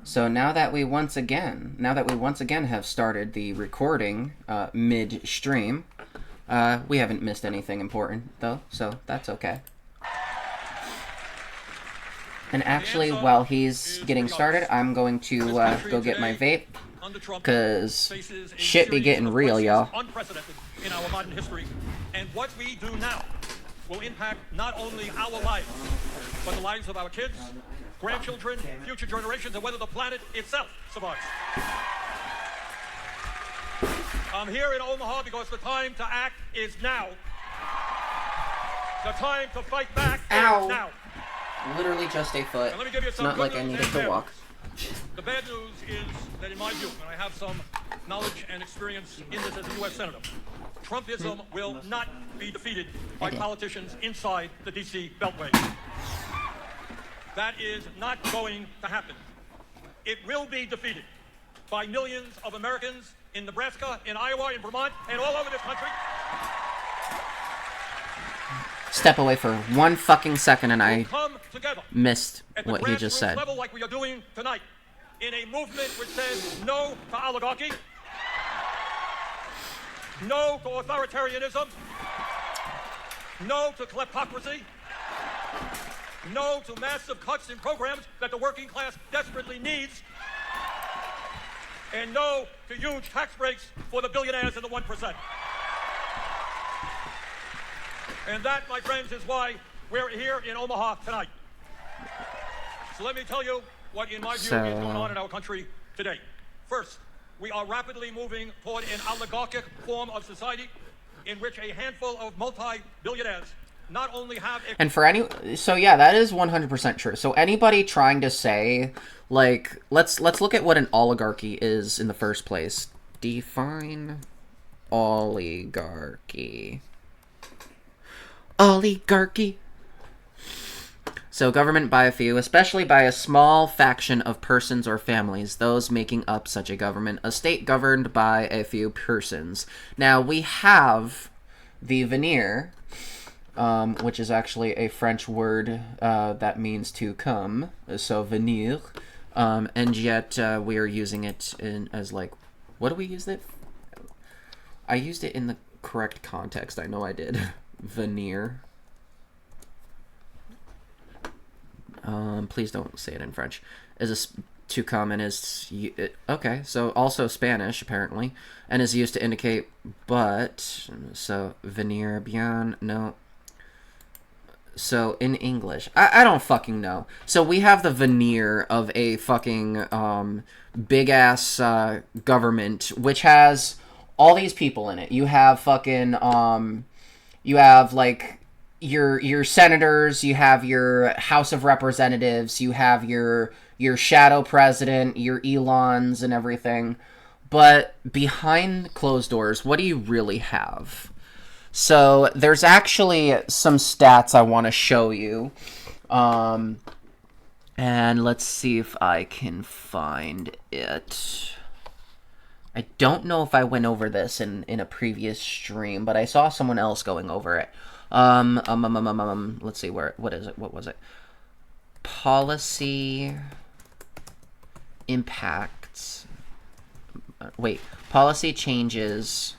So now that we once again have started the recording mid-stream, we haven't missed anything important though, so that's okay. And actually, while he's getting started, I'm going to go get my vape, because shit be getting real, y'all. Unprecedented in our modern history, and what we do now will impact not only our lives, but the lives of our kids, grandchildren, future generations, and whether the planet itself survives. I'm here in Omaha because the time to act is now. The time to fight back is now. Literally just a foot. It's not like I needed to walk. The bad news is that, in my view, and I have some knowledge and experience in this as a U.S. Senator, Trumpism will not be defeated by politicians inside the D.C. Beltway. That is not going to happen. It will be defeated by millions of Americans in Nebraska, in Iowa, in Vermont, and all over this country. Step away for 1 fucking second and I missed what he just said. Level like we are doing tonight, in a movement which says no to oligarchy, no to authoritarianism, no to kleptocracy, no to massive cuts in programs that the working class desperately needs, and no to huge tax breaks for the billionaires and the 1%. And that, my friends, is why we're here in Omaha tonight. So let me tell you what, in my view, is going on in our country today. First, we are rapidly moving toward an oligarchic form of society in which a handful of multi-billionaires not only have... And for any... So yeah, that is 100% true. So anybody trying to say, like, let's look at what an oligarchy is in the first place. Define oligarchy. Oligarchy. So government by a few, especially by a small faction of persons or families, those making up such a government, a state governed by a few persons. Now, we have the veneer, which is actually a French word that means to come, so venir, and yet we are using it as, like, what do we use it? I used it in the correct context, I know I did. Veneer. Please don't say it in French. Is to come and is... Okay, so also Spanish, apparently. And is used to indicate but. So, venir bien, no. So, in English. I don't fucking know. So, we have the veneer of a fucking big-ass government, which has all these people in it. You have fucking... You have, like, your senators, you have your House of Representatives, you have your shadow president, your Elons and everything. But behind closed doors, what do you really have? So there's actually some stats I want to show you. And let's see if I can find it. I don't know if I went over this in a previous stream, but I saw someone else going over it. Let's see, what is it? What was it? Policy impacts. Wait, policy changes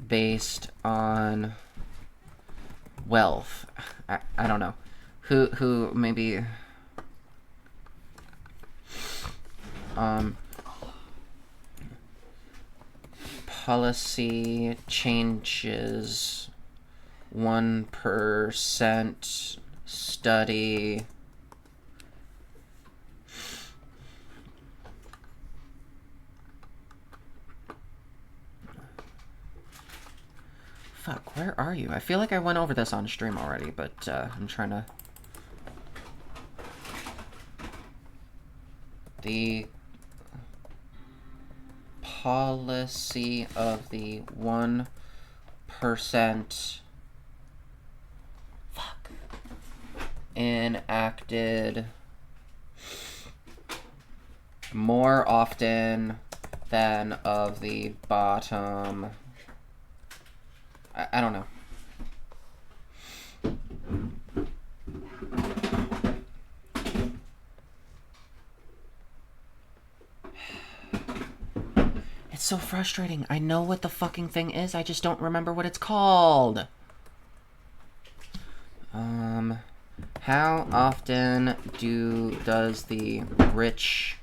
based on wealth. I don't know. Who maybe... Policy changes 1% study fuck, where are you? I feel like I went over this on stream already, but I'm trying to... The policy of the 1% enacted more often than of the bottom. I don't know. so frustrating. I know what the fucking thing is. I just don't remember what it's called. How often does the rich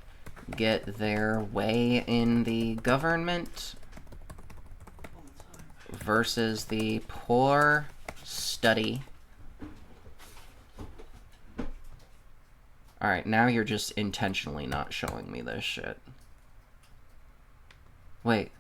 get their way in the government versus the poor? Study. Alright, now you're just intentionally not showing me this shit. Wait.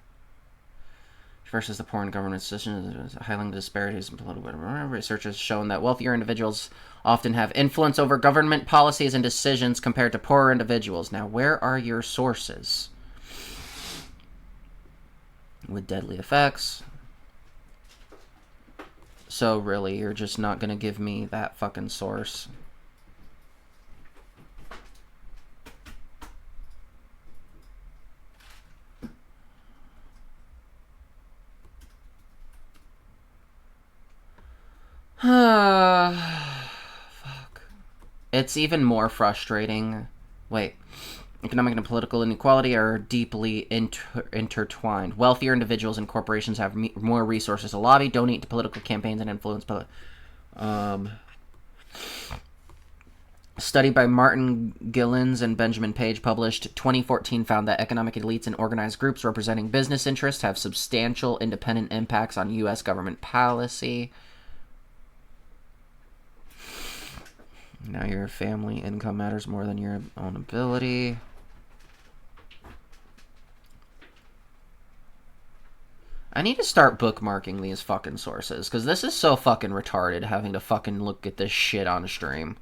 Versus the poor in government systems, highlighting the disparities in political research has shown that wealthier individuals often have influence over government policies and decisions compared to poorer individuals. Now, where are your sources? With deadly effects. So, really, you're just not gonna give me that fucking source. Fuck. It's even more frustrating. Wait. Economic and political inequality are deeply intertwined. Wealthier individuals and corporations have more resources to lobby, donate to political campaigns, and influence. A study by Martin Gillens and Benjamin Page, published 2014, found that economic elites and organized groups representing business interests have substantial independent impacts on U.S. government policy. Now your family income matters more than your own ability. I need to start bookmarking these fucking sources, because this is so fucking retarded having to fucking look at this shit on stream,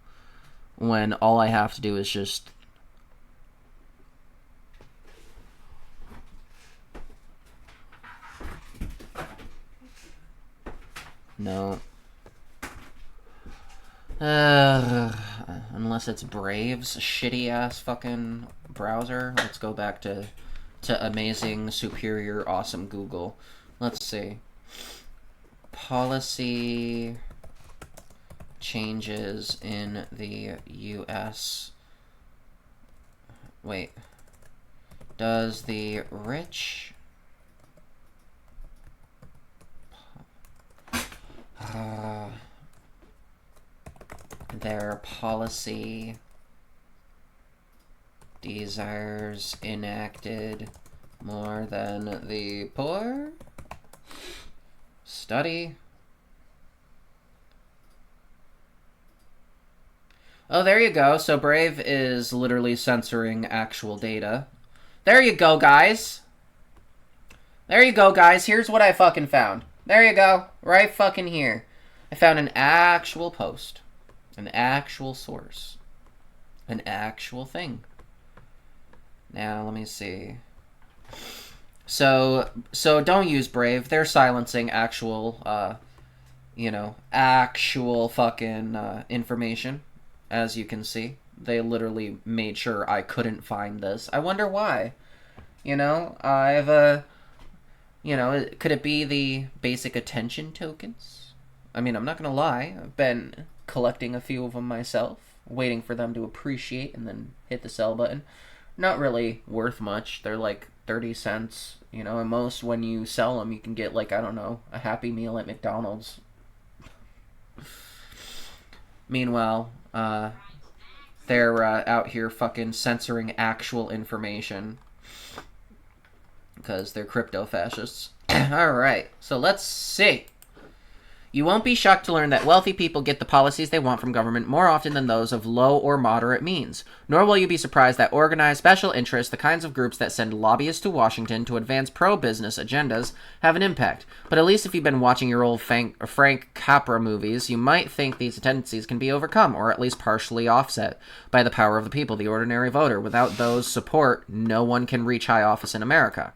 when all I have to do is just... No. Unless it's Brave's shitty-ass fucking browser. Let's go back to amazing, superior, awesome Google. Let's see. Policy changes in the U.S. Wait. Does the rich... their policy desires enacted more than the poor? Study. Oh, there you go. So Brave is literally censoring actual data. There you go, guys. There you go, guys. Here's what I fucking found. There you go. Right fucking here. I found an actual post. An actual source. An actual thing. Now, let me see. So don't use Brave. They're silencing actual, actual fucking information, as you can see. They literally made sure I couldn't find this. I wonder why. Could it be the basic attention tokens? I mean, I'm not gonna lie. I've been collecting a few of them myself, waiting for them to appreciate and then hit the sell button. Not really worth much. They're like 30 cents, and most when you sell them, you can get like, I don't know, a Happy Meal at McDonald's. Meanwhile, they're out here fucking censoring actual information because they're crypto fascists. Alright, so let's see. You won't be shocked to learn that wealthy people get the policies they want from government more often than those of low or moderate means. Nor will you be surprised that organized special interests, the kinds of groups that send lobbyists to Washington to advance pro-business agendas, have an impact. But at least if you've been watching your old Frank Capra movies, you might think these tendencies can be overcome, or at least partially offset, by the power of the people, the ordinary voter. Without those support, no one can reach high office in America.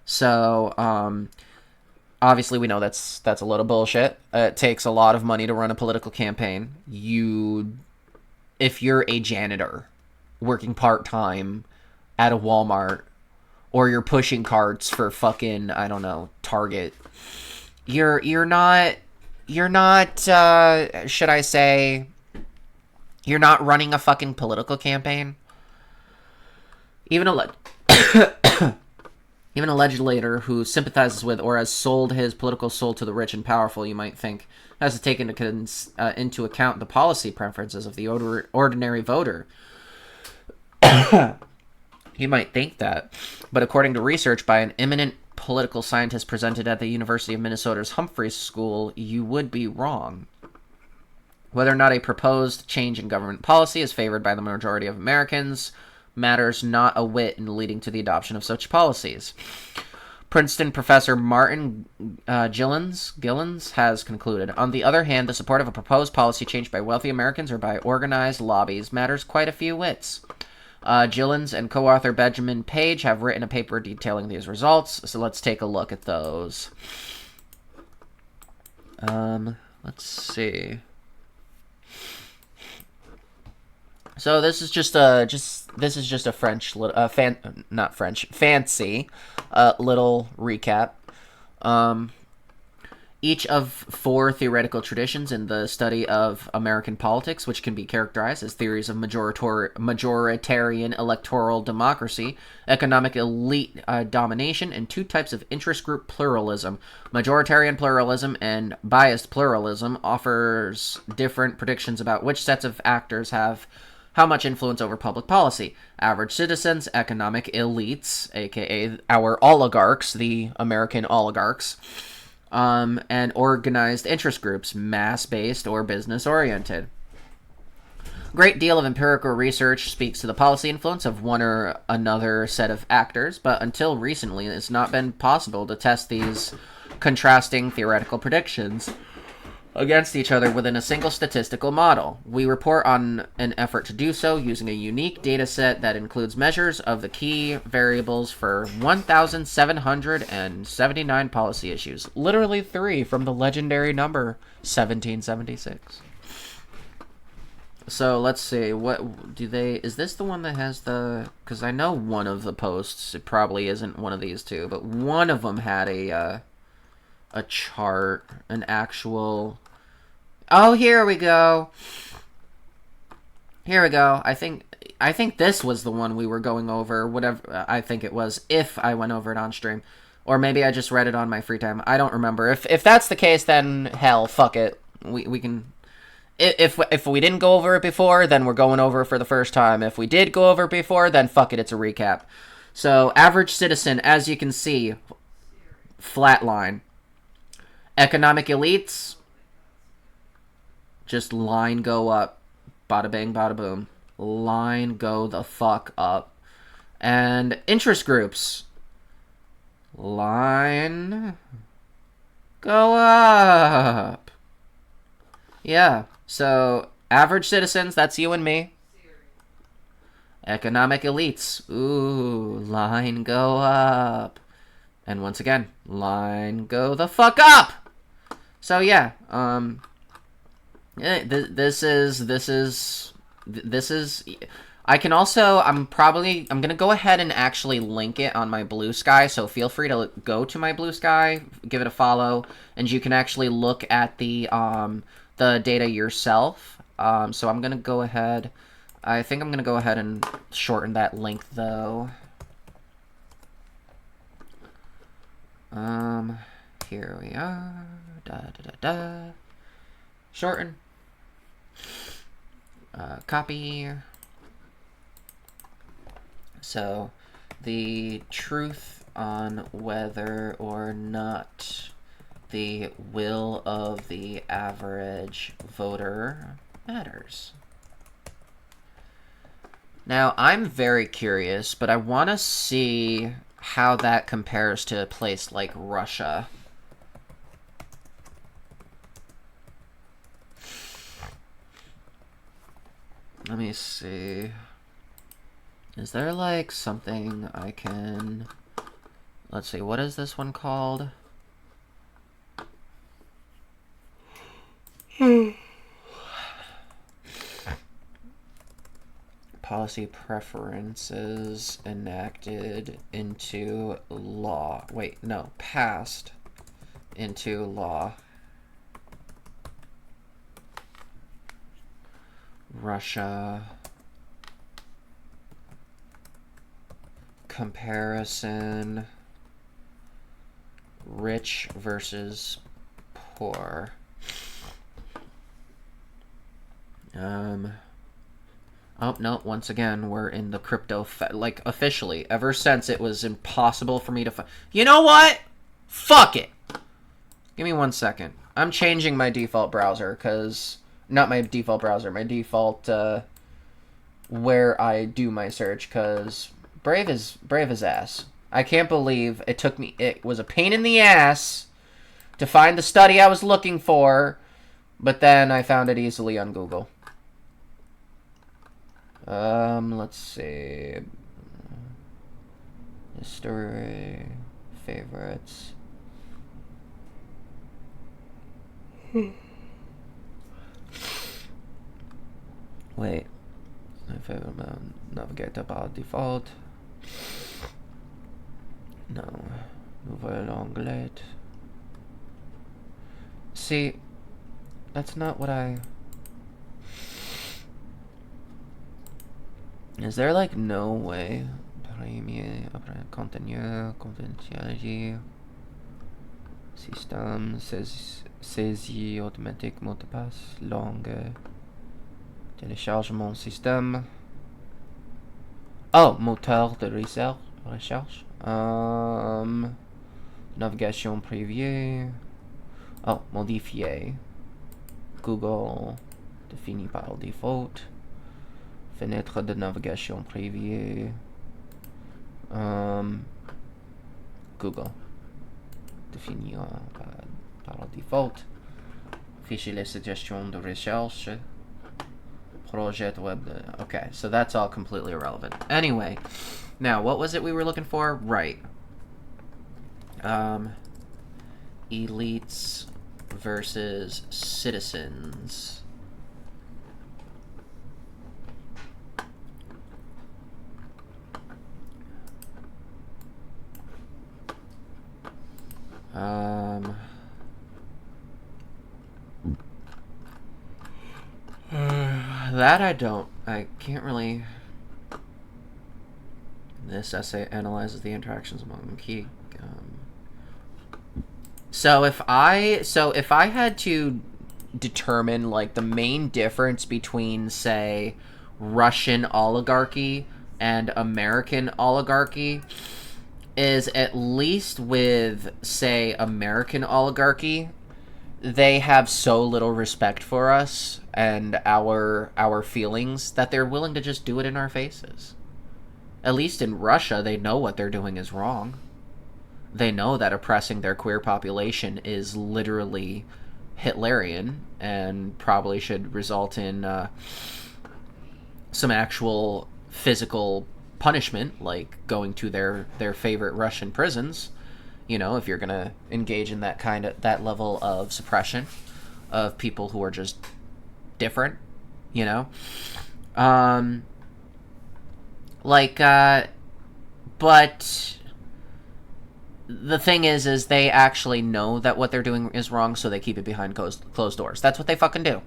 So, obviously, we know that's a load of bullshit. It takes a lot of money to run a political campaign. If you're a janitor working part-time at a Walmart, or you're pushing carts for fucking, I don't know, Target, you're not, should I say, you're not running a fucking political campaign. Even Even a legislator who sympathizes with or has sold his political soul to the rich and powerful, you might think, has to take into account the policy preferences of the ordinary voter. You might think that, but according to research by an eminent political scientist presented at the University of Minnesota's Humphreys School, you would be wrong. Whether or not a proposed change in government policy is favored by the majority of Americans matters not a whit in leading to the adoption of such policies. Princeton professor Martin Gillens has concluded. On the other hand, the support of a proposed policy change by wealthy Americans or by organized lobbies matters quite a few wits. Gillens and co-author Benjamin Page have written a paper detailing these results, so let's take a look at those. Let's see. So this is just a fancy little recap. Each of 4 theoretical traditions in the study of American politics, which can be characterized as theories of majoritarian electoral democracy, economic elite domination, and 2 types of interest group pluralism. Majoritarian pluralism and biased pluralism offers different predictions about which sets of actors have how much influence over public policy. Average citizens, economic elites, aka our oligarchs, the American oligarchs, and organized interest groups, mass-based or business-oriented. A great deal of empirical research speaks to the policy influence of one or another set of actors, but until recently it's not been possible to test these contrasting theoretical predictions against each other within a single statistical model. We report on an effort to do so using a unique data set that includes measures of the key variables for 1,779 policy issues. Literally 3 from the legendary number 1776. So let's see, what do they, is this the one that has the, because I know one of the posts, it probably isn't one of these 2, but one of them had a chart, an actual... Oh, here we go. Here we go. I think this was the one we were going over, whatever I think it was, if I went over it on stream. Or maybe I just read it on my free time. I don't remember. If that's the case, then hell, fuck it. We can... If we didn't go over it before, then we're going over it for the first time. If we did go over it before, then fuck it, it's a recap. So, average citizen, as you can see, flatline. Economic elites, just line go up. Bada bang, bada boom. Line go the fuck up. And interest groups, line go up. Yeah, so average citizens, that's you and me. Economic elites, ooh, line go up. And once again, line go the fuck up. So yeah, this is. I can also, I'm gonna go ahead and actually link it on my Blue Sky. So feel free to go to my Blue Sky, give it a follow, and you can actually look at the data yourself. So I'm gonna go ahead. I think I'm gonna go ahead and shorten that link though. Here we are. Shorten. Copy. So, the truth on whether or not the will of the average voter matters. Now, I'm very curious, but I want to see how that compares to a place like Russia. Let me see. Is there like something I can... Let's see, what is this one called? Policy preferences enacted into law. Wait, no, passed into law. Russia. Comparison. rich versus poor. Oh, no, once again, we're in the crypto... like, officially, ever since it was impossible for me to... You know what? Fuck it! Give me 1 second. I'm changing my default browser, because... Not my default browser, my default, where I do my search, because Brave is ass. I can't believe it took me... It was a pain in the ass to find the study I was looking for, but then I found it easily on Google. Let's see. History, favorites. Wait. My favorite navigator by default. No. Nouvel onglet. See, that's not what I... Is there, like, no way? Contenu, confidentiality, system, saisie automatique, mot de passe, langue, téléchargement système. Oh, moteur de recherche. Navigation privée. Oh, modifier. Google défini par default. Fenêtre de navigation privée. Google. Défini par default. Fichier les suggestions de recherche. Projet web. Okay, so that's all completely irrelevant. Anyway, now what was it we were looking for? Right. Elites versus citizens. That I can't really... This essay analyzes the interactions among key... So if I had to determine, like, the main difference between, say, Russian oligarchy and American oligarchy is, at least with, say, American oligarchy, they have so little respect for us and our feelings that they're willing to just do it in our faces. At least in Russia, they know what they're doing is wrong. They know that oppressing their queer population is literally Hitlerian and probably should result in some actual physical punishment, like going to their favorite Russian prisons. You know, if you're gonna engage in that level of suppression of people who are just different, you know, but the thing is they actually know that what they're doing is wrong, so they keep it behind closed doors. That's what they fucking do.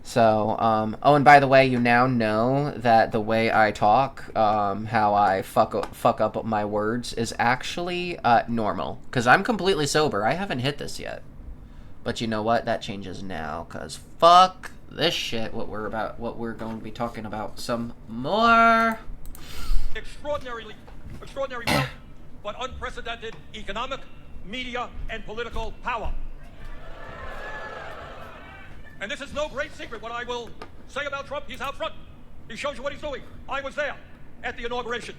So, oh, and by the way, you now know that the way I talk, how I fuck up my words is actually normal. Because I'm completely sober. I haven't hit this yet. But you know what? That changes now. Because fuck this shit. What we're going to be talking about some more. Extraordinary wealth, but unprecedented economic, media, and political power. And this is no great secret what I will say about Trump. He's out front. He shows you what he's doing. I was there at the inauguration.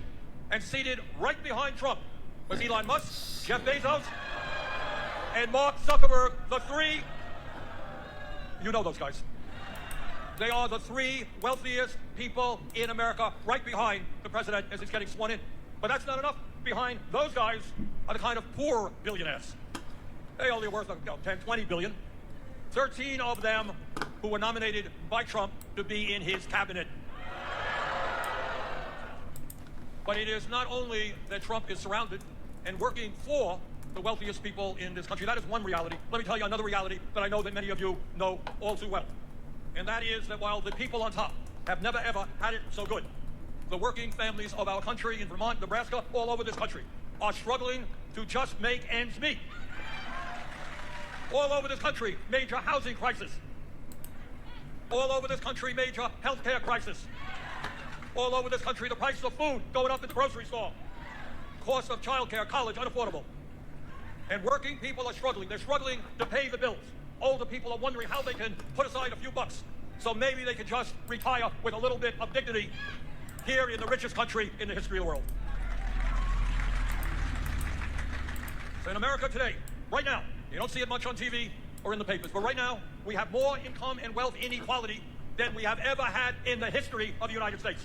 And seated right behind Trump was Elon Musk, Jeff Bezos, and Mark Zuckerberg, the three. You know those guys. They are the three wealthiest people in America, right behind the president as he's getting sworn in. But that's not enough. Behind those guys are the kind of poor billionaires. They only worth 10, 20 billion. 13 of them who were nominated by Trump to be in his cabinet. But it is not only that Trump is surrounded and working for the wealthiest people in this country. That is one reality. Let me tell you another reality that I know that many of you know all too well. And that is that while the people on top have never ever had it so good, the working families of our country in Vermont, Nebraska, all over this country are struggling to just make ends meet. All over this country, major housing crisis. All over this country, major healthcare crisis. All over this country, the price of food going up at the grocery store. Cost of childcare, college, unaffordable. And working people are struggling. They're struggling to pay the bills. Older people are wondering how they can put aside a few bucks so maybe they can just retire with a little bit of dignity here in the richest country in the history of the world. So in America today, right now, you don't see it much on TV or in the papers, but right now, we have more income and wealth inequality than we have ever had in the history of the United States.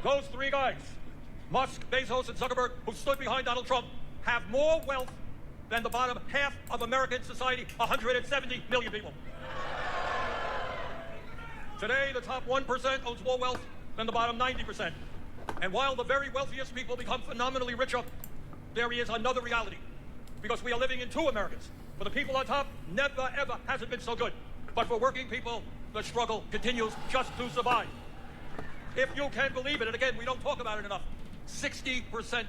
Those three guys, Musk, Bezos, and Zuckerberg, who stood behind Donald Trump, have more wealth than the bottom half of American society, 170 million people. Today, the top 1% owns more wealth than the bottom 90%. And while the very wealthiest people become phenomenally richer, there is another reality. Because we are living in two Americas. For the people on top, never ever has it been so good. But for working people, the struggle continues just to survive. If you can believe it, and again, we don't talk about it enough, 60%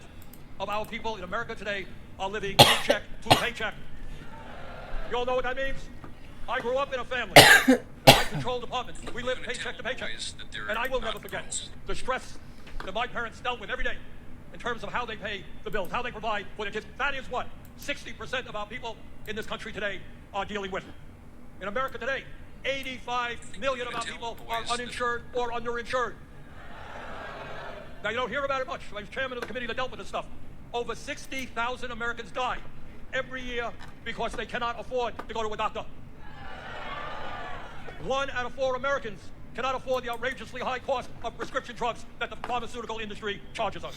of our people in America today are living paycheck to paycheck. You all know what that means? I grew up in a family, a rent-controlled apartment. We lived paycheck to paycheck. And I will never forget the stress that my parents dealt with every day in terms of how they pay the bills, how they provide for their kids. That is what 60% of our people in this country today are dealing with. In America today, 85 million of our people are uninsured or underinsured. Now, you don't hear about it much. I was chairman of the committee that dealt with this stuff. Over 60,000 Americans die every year because they cannot afford to go to a doctor. 1 out of 4 Americans cannot afford the outrageously high cost of prescription drugs that the pharmaceutical industry charges us.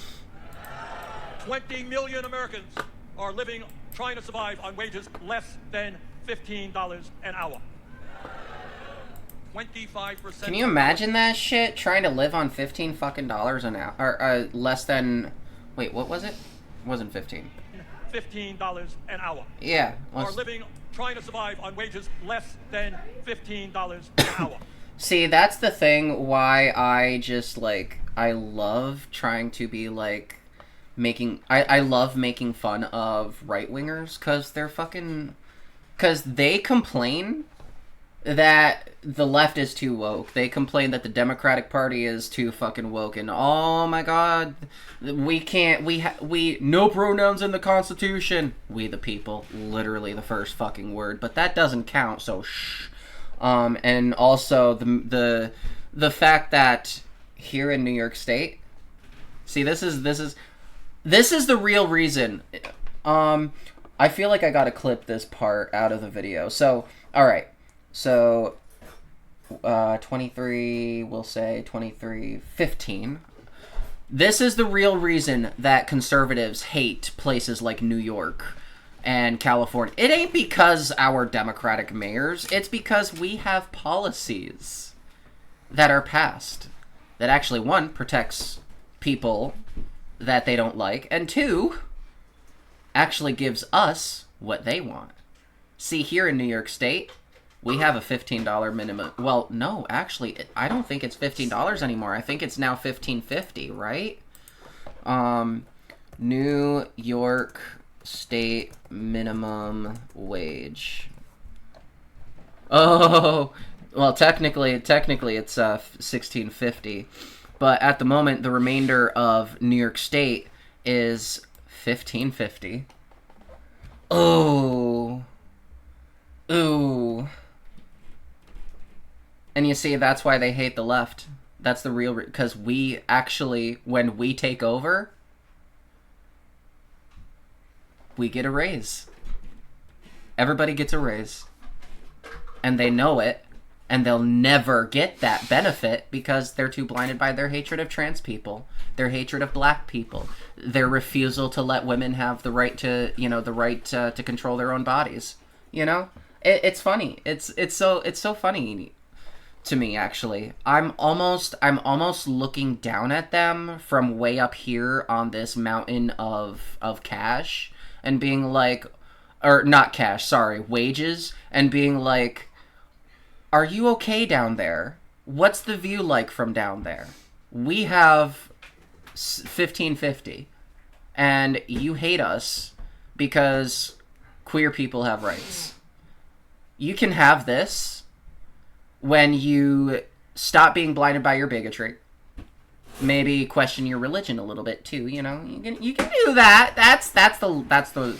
20 million Americans are living, trying to survive on wages less than $15 an hour. 25%. Can you imagine that shit? Trying to live on $15 fucking an hour, or less than. Wait, what was it? It wasn't 15. $15 an hour. Yeah. Are living, trying to survive on wages less than $15 an hour. See, that's the thing. Why I just I love trying to be I love making fun of right-wingers, because they complain that the left is too woke. They complain that the Democratic Party is too fucking woke, and oh my god, we no pronouns in the Constitution. We the people, literally the first fucking word, but that doesn't count, so shh. And also the fact that here in New York State, see, this is the real reason. I feel like I gotta clip this part out of the video. So, alright. So, 23, we'll say 2315. This is the real reason that conservatives hate places like New York and California. It ain't because our Democratic mayors. It's because we have policies that are passed that actually, 1, protects people that they don't like, and 2, actually gives us what they want. See, here in New York State, we have a $15 minimum. Well, no, actually, I don't think it's $15 anymore. I think it's now $15.50, right? New York State minimum wage. Oh, well, technically it's $16.50, but at the moment, the remainder of New York State is $15.50. Oh, ooh. And you see, that's why they hate the left. That's the real because we actually, when we take over, we get a raise. Everybody gets a raise. And they know it, and they'll never get that benefit because they're too blinded by their hatred of trans people, their hatred of black people, their refusal to let women have the right to, to control their own bodies. You know? It's funny. It's so funny to me, actually. I'm almost looking down at them from way up here on this mountain of cash and being like, or not cash, sorry, wages, and being like, are you okay down there? What's the view like from down there? We have $15.50. and you hate us because queer people have rights. You can have this when you stop being blinded by your bigotry. Maybe question your religion a little bit too. You know, you can do that. That's the.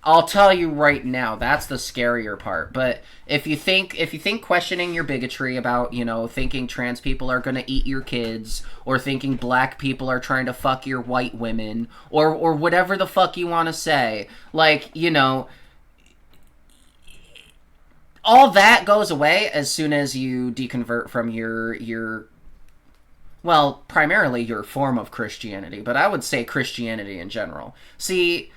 I'll tell you right now, that's the scarier part. But if you think questioning your bigotry about, you know, thinking trans people are gonna eat your kids, or thinking black people are trying to fuck your white women, or whatever the fuck you want to say, like, you know, all that goes away as soon as you deconvert from your well, primarily your form of Christianity, but I would say Christianity in general. See,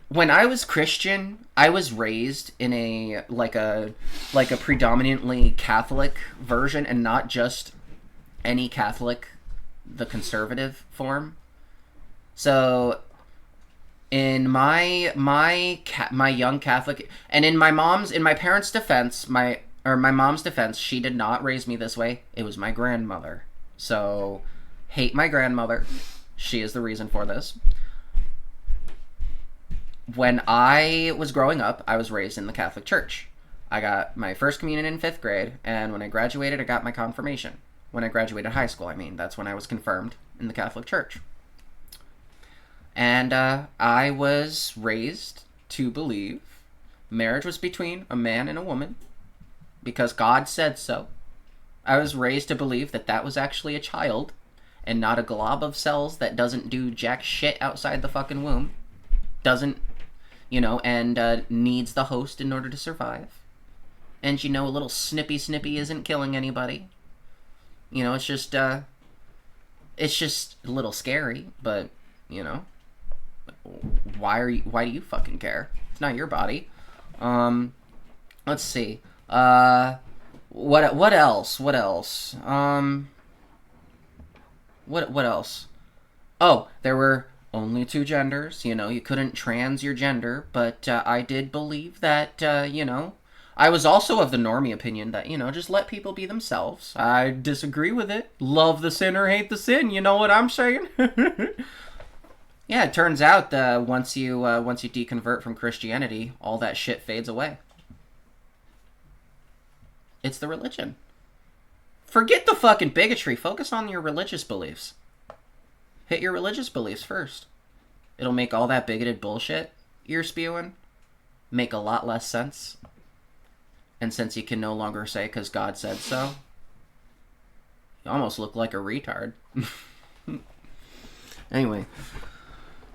when I was Christian, I was raised in a predominantly Catholic version, and not just any Catholic, the conservative form. So in my young Catholic, and in my parents' defense, my mom's defense, she did not raise me this way. It was my grandmother. So hate my grandmother. She is the reason for this. When I was growing up, I was raised in the Catholic Church. I got my first communion in 5th grade, and when I graduated, I got my confirmation. When I graduated high school, that's when I was confirmed in the Catholic Church. And I was raised to believe marriage was between a man and a woman because God said so. I was raised to believe that was actually a child and not a glob of cells that doesn't do jack shit outside the fucking womb. Doesn't, you know, and needs the host in order to survive. And, you know, a little snippy isn't killing anybody. You know, it's just a little scary, but, you know, why do you fucking care? It's not your body. Let's see. What else? What else? What else? Oh, there were only 2 genders. You know, you couldn't trans your gender, but I did believe that, you know, I was also of the normie opinion that, you know, just let people be themselves. I disagree with it. Love the sinner, hate the sin. You know what I'm saying? Yeah, it turns out once you deconvert from Christianity, all that shit fades away. It's the religion. Forget the fucking bigotry. Focus on your religious beliefs. Hit your religious beliefs first. It'll make all that bigoted bullshit you're spewing make a lot less sense. And since you can no longer say because God said so, you almost look like a retard. Anyway,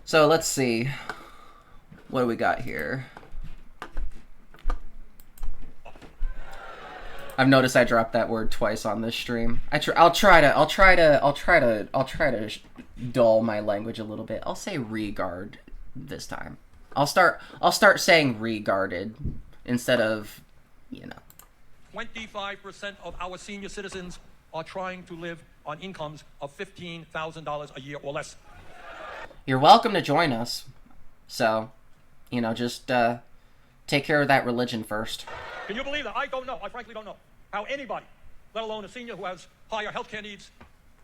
so let's see. What do we got here? I've noticed I dropped that word twice on this stream. I'll try to dull my language a little bit. I'll say regard this time. I'll start saying regarded instead of, you know. 25% of our senior citizens are trying to live on incomes of $15,000 a year or less. You're welcome to join us. So, you know, just take care of that religion first. Can you believe that? I don't know. I frankly don't know how anybody, let alone a senior who has higher healthcare needs,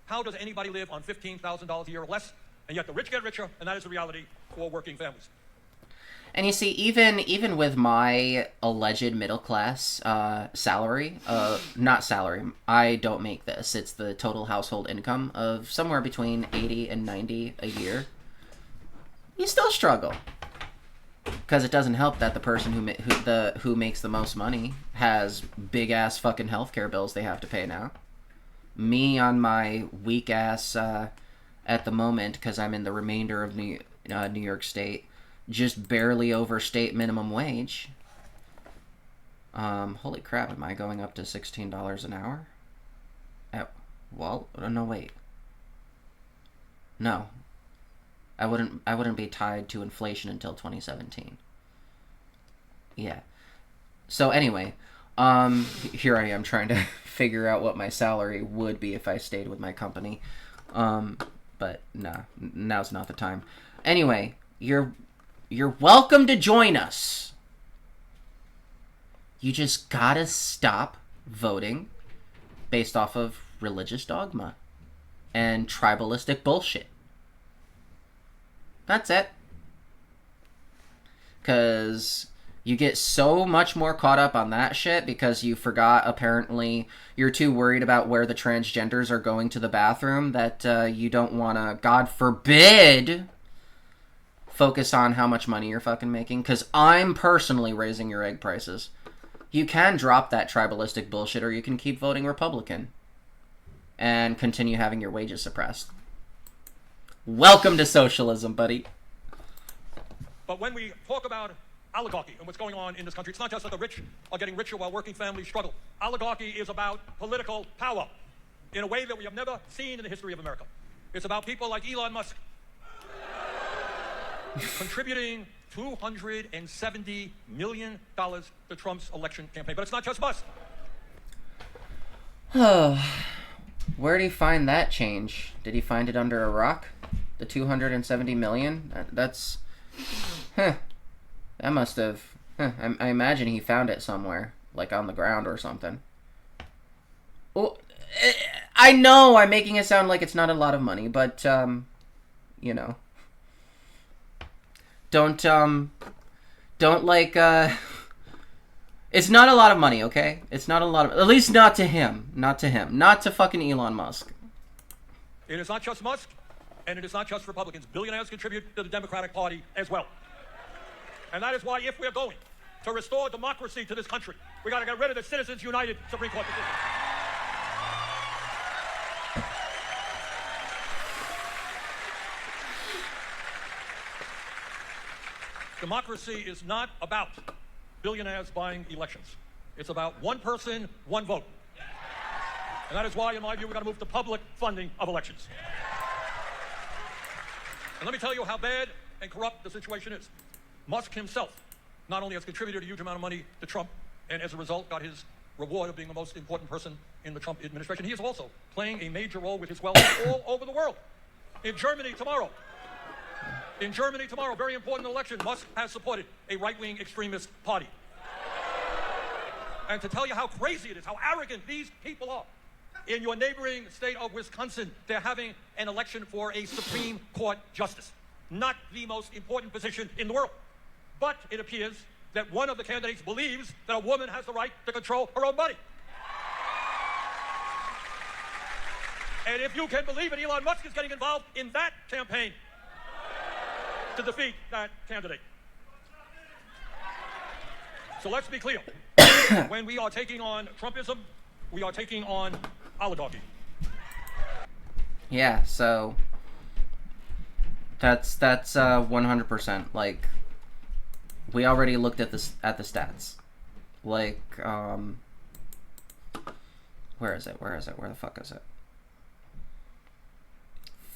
how does anybody live on $15,000 a year or less? And yet the rich get richer, and that is the reality for working families. And you see, even with my alleged middle class salary, not salary, I don't make this. It's the total household income of somewhere between 80 and 90 a year. You still struggle. Because it doesn't help that the person who makes the most money has big ass fucking healthcare bills they have to pay now. Me on my weak ass at the moment, because I'm in the remainder of New York State, just barely over state minimum wage. Holy crap! Am I going up to $16 an hour? Well, no, wait. No. I wouldn't be tied to inflation until 2017. Yeah. So anyway, here I am trying to figure out what my salary would be if I stayed with my company. But nah, now's not the time. Anyway, you're welcome to join us. You just gotta stop voting based off of religious dogma and tribalistic bullshit. That's it. Because you get so much more caught up on that shit because you forgot, apparently, you're too worried about where the transgenders are going to the bathroom that you don't want to, God forbid, focus on how much money you're fucking making. Because I'm personally raising your egg prices. You can drop that tribalistic bullshit, or you can keep voting Republican and continue having your wages suppressed. Welcome to socialism, buddy. But when we talk about oligarchy and what's going on in this country, it's not just that the rich are getting richer while working families struggle. Oligarchy is about political power in a way that we have never seen in the history of America. It's about people like Elon Musk contributing $270 million to Trump's election campaign. But it's not just Musk. Where did he find that change? Did he find it under a rock? The 270 million? That's... Huh. That must have... Huh. I imagine he found it somewhere. Like on the ground or something. Well, I know I'm making it sound like it's not a lot of money, but, you know. Don't like, it's not a lot of money, okay? It's not a lot of... At least not to him. Not to him. Not to fucking Elon Musk. It is not just Musk, and it is not just Republicans. Billionaires contribute to the Democratic Party as well. And that is why, if we're going to restore democracy to this country, we got to get rid of the Citizens United Supreme Court decision. Democracy is not about billionaires buying elections. It's about one person, one vote. And that is why, in my view, we've got to move to public funding of elections. And let me tell you how bad and corrupt the situation is. Musk himself not only has contributed a huge amount of money to Trump, and as a result got his reward of being the most important person in the Trump administration, he is also playing a major role with his wealth all over the world. In Germany tomorrow, very important election, Musk has supported a right-wing extremist party. And to tell you how crazy it is, how arrogant these people are, in your neighboring state of Wisconsin, they're having an election for a Supreme Court justice. Not the most important position in the world. But it appears that one of the candidates believes that a woman has the right to control her own body. And if you can believe it, Elon Musk is getting involved in that campaign to defeat that candidate. So let's be clear. When we are taking on Trumpism, we are taking on oligarchy. Yeah, so that's 100%. Like, we already looked at the stats. Like, where is it? Where the fuck is it?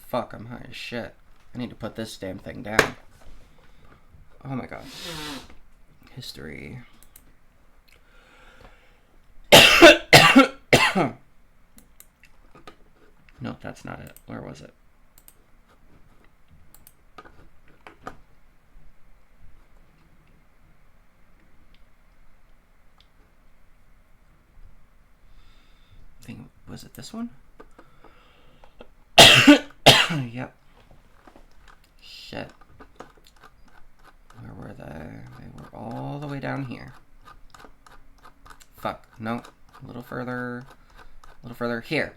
Fuck, I'm high as shit. I need to put this damn thing down. Oh my god. History. No, that's not it. Where was it? I think, was it this one? Yep. Shit. Where were they? They were all the way down here. Fuck. No. A little further. A little further. Here.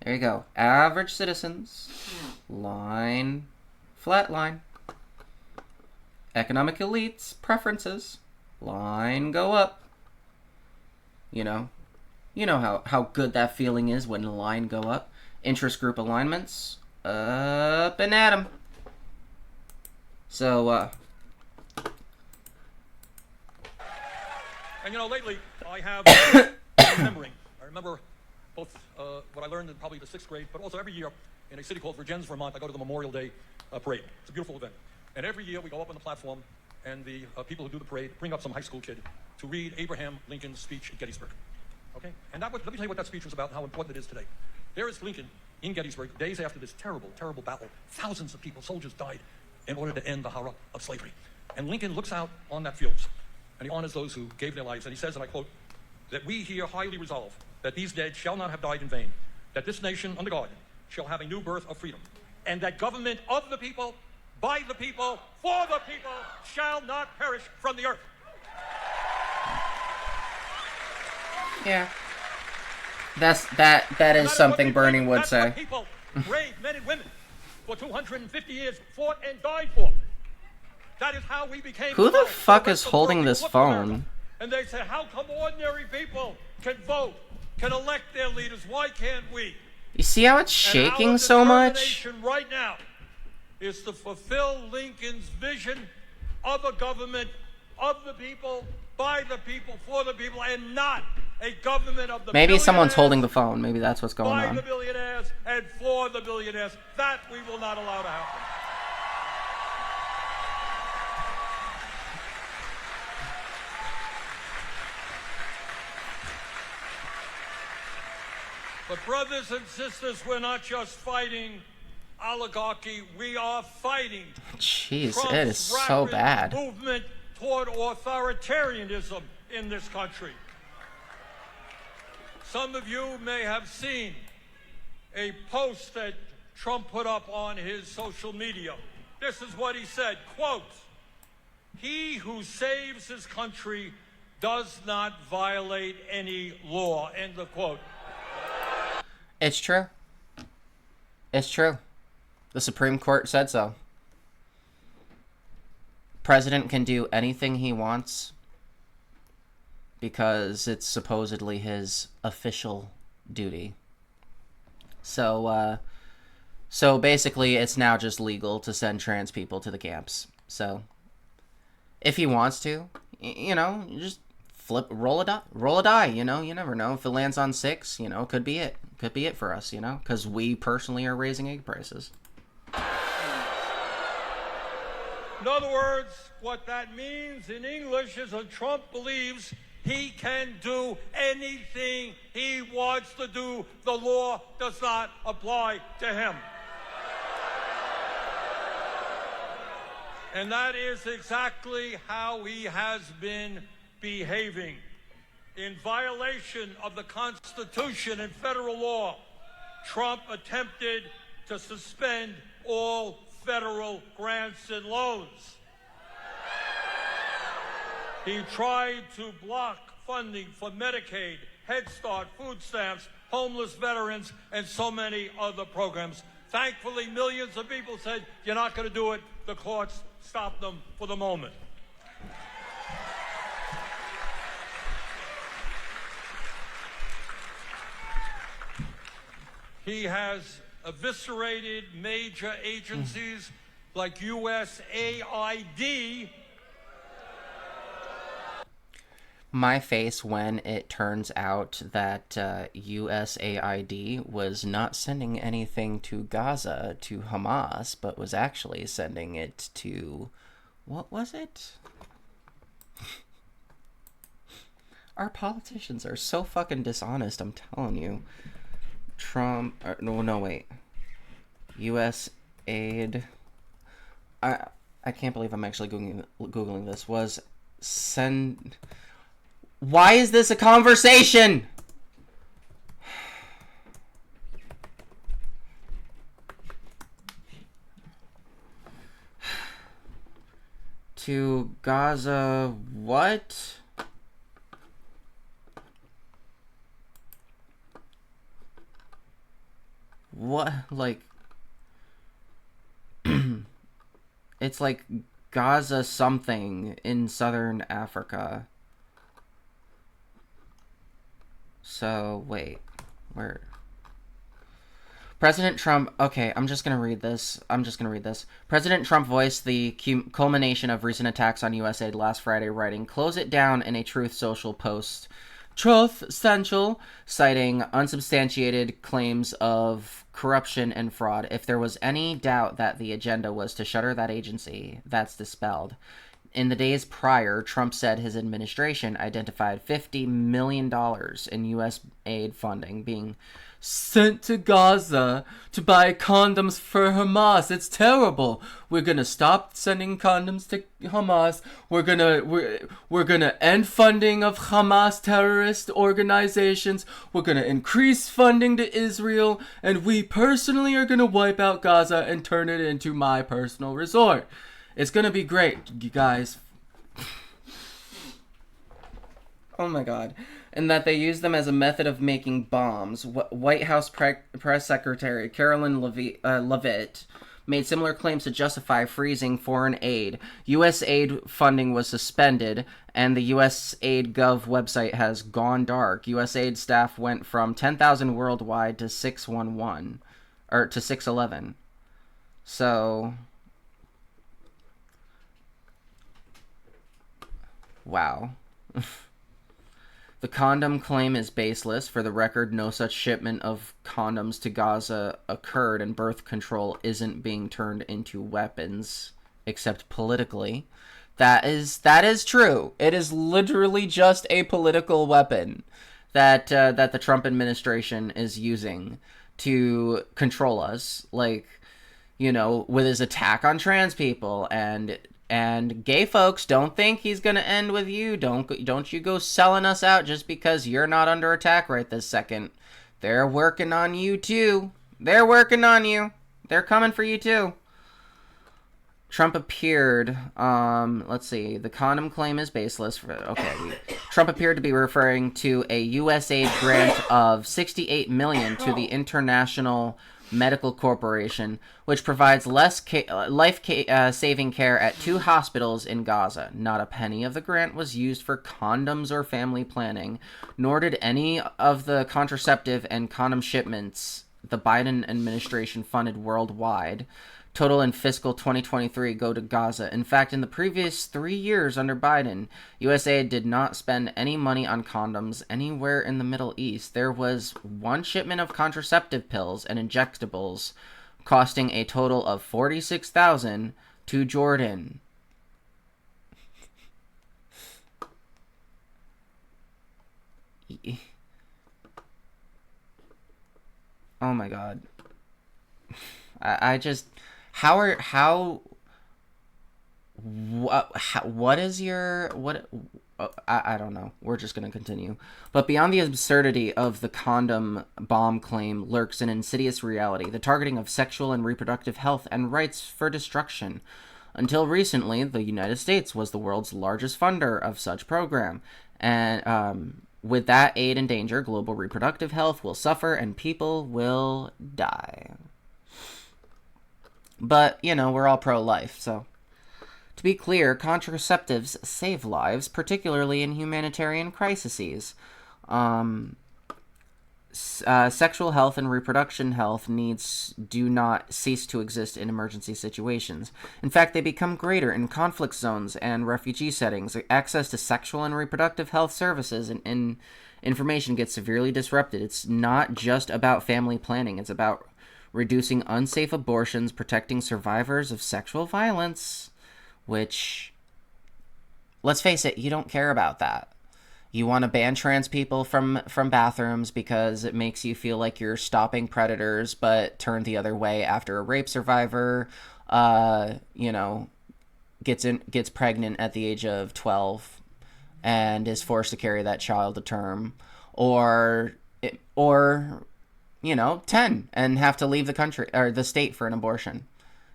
There you go. Average citizens. Line. Flat line. Economic elites. Preferences. Line go up. You know how good that feeling is when the line go up. Interest group alignments. Up and at 'em. So, And you know, lately, I have been remembering. I remember both what I learned in probably the 6th grade, but also every year in a city called Virgins, Vermont, I go to the Memorial Day parade. It's a beautiful event. And every year we go up on the platform, and the people who do the parade bring up some high school kid to read Abraham Lincoln's speech at Gettysburg. Okay? And let me tell you what that speech was about and how important it is today. There is Lincoln in Gettysburg, days after this terrible, terrible battle. Thousands of people, soldiers died in order to end the horror of slavery. And Lincoln looks out on that field, and he honors those who gave their lives, and he says, and I quote, that we here highly resolve that these dead shall not have died in vain, that this nation under God shall have a new birth of freedom, and that government of the people by the people, for the people, shall not perish from the earth. Yeah. That is something Bernie would say. That's what people, brave men and women, for 250 years fought and died for. That is how we became. Who the fuck is holding this phone? And they say, how come ordinary people can vote, can elect their leaders? Why can't we? You see how it's shaking so much? Right now is to fulfill Lincoln's vision of a government of the people, by the people, for the people, and not a government of the Maybe someone's holding the phone. Maybe that's what's going on. By the billionaires and for the billionaires. That we will not allow to happen. But brothers and sisters, we're not just fighting oligarchy, we are fighting Jeez, Trump's it is so bad. movement toward authoritarianism in this country. Some of you may have seen a post that Trump put up on his social media. This is what he said, quote, "He who saves his country does not violate any law," end of quote. It's true. It's true. The Supreme Court said so. President can do anything he wants because it's supposedly his official duty. So basically it's now just legal to send trans people to the camps. So if he wants to, you know, just roll a die, you know, you never know. If it lands on 6, you know, could be it. Could be it for us, you know, because we personally are raising egg prices. In other words, what that means in English is that Trump believes he can do anything he wants to do. The law does not apply to him. And that is exactly how he has been behaving. In violation of the Constitution and federal law, Trump attempted to suspend all federal grants and loans. He tried to block funding for Medicaid, Head Start, food stamps, homeless veterans, and so many other programs. Thankfully, millions of people said, "You're not going to do it." The courts stopped them for the moment. He has eviscerated major agencies like USAID. My face when it turns out that USAID was not sending anything to Gaza, to Hamas, but was actually sending it to... what was it? Our politicians are so fucking dishonest, I'm telling you. Trump... no, wait. U.S. aid... I can't believe I'm actually Googling this. Was send... Why is this a conversation? To Gaza... what? What, like, it's like Gaza something in southern Africa. So, wait, where? President Trump, okay, I'm just gonna read this. President Trump voiced the culmination of recent attacks on USAID last Friday, writing, "Close it down," in a Truth Social post. Truth Central, citing unsubstantiated claims of corruption and fraud. If there was any doubt that the agenda was to shutter that agency, that's dispelled. In the days prior, Trump said his administration identified $50 million in U.S. aid funding being sent to Gaza to buy condoms for Hamas. It's terrible. We're gonna stop sending condoms to Hamas. We're gonna end funding of Hamas terrorist organizations. We're gonna increase funding to Israel, and we personally are gonna wipe out Gaza and turn it into my personal resort. It's gonna be great, you guys. Oh my god. And that they use them as a method of making bombs. White House Press Secretary Carolyn Leavitt made similar claims to justify freezing foreign aid. U.S. aid funding was suspended, and the USAID.gov website has gone dark. USAID staff went from 10,000 worldwide to 611. So, wow. The condom claim is baseless. For the record, no such shipment of condoms to Gaza occurred, and birth control isn't being turned into weapons, except politically. That is true. It is literally just a political weapon that the Trump administration is using to control us, like, you know, with his attack on trans people and gay folks. Don't think he's gonna end with you. Don't you go selling us out just because you're not under attack right this second. They're working on you too. They're working on you. They're coming for you too. Trump appeared, let's see, the condom claim is baseless. Trump appeared to be referring to a USAID grant of $68 million to the International Medical Corporation, which provides life-saving care at 2 hospitals in Gaza. Not a penny of the grant was used for condoms or family planning, nor did any of the contraceptive and condom shipments the Biden administration funded worldwide total in fiscal 2023 go to Gaza. In fact, in the previous 3 years under Biden, USAID did not spend any money on condoms anywhere in the Middle East. There was 1 shipment of contraceptive pills and injectables costing a total of $46,000 to Jordan. Oh my god. I just... what is your, I don't know. We're just going to continue. But beyond the absurdity of the condom bomb claim lurks an insidious reality, the targeting of sexual and reproductive health and rights for destruction. Until recently, the United States was the world's largest funder of such program. And with that aid in danger, global reproductive health will suffer and people will die. But, you know, we're all pro-life, so. To be clear, contraceptives save lives, particularly in humanitarian crises. Sexual health and reproduction health needs do not cease to exist in emergency situations. In fact, they become greater in conflict zones and refugee settings. Access to sexual and reproductive health services and information gets severely disrupted. It's not just about family planning. It's about reducing unsafe abortions, protecting survivors of sexual violence, which, let's face it, you don't care about that. You want to ban trans people from bathrooms because it makes you feel like you're stopping predators, but turn the other way after a rape survivor, gets pregnant at the age of 12 and is forced to carry that child to term, or 10 and have to leave the country or the state for an abortion.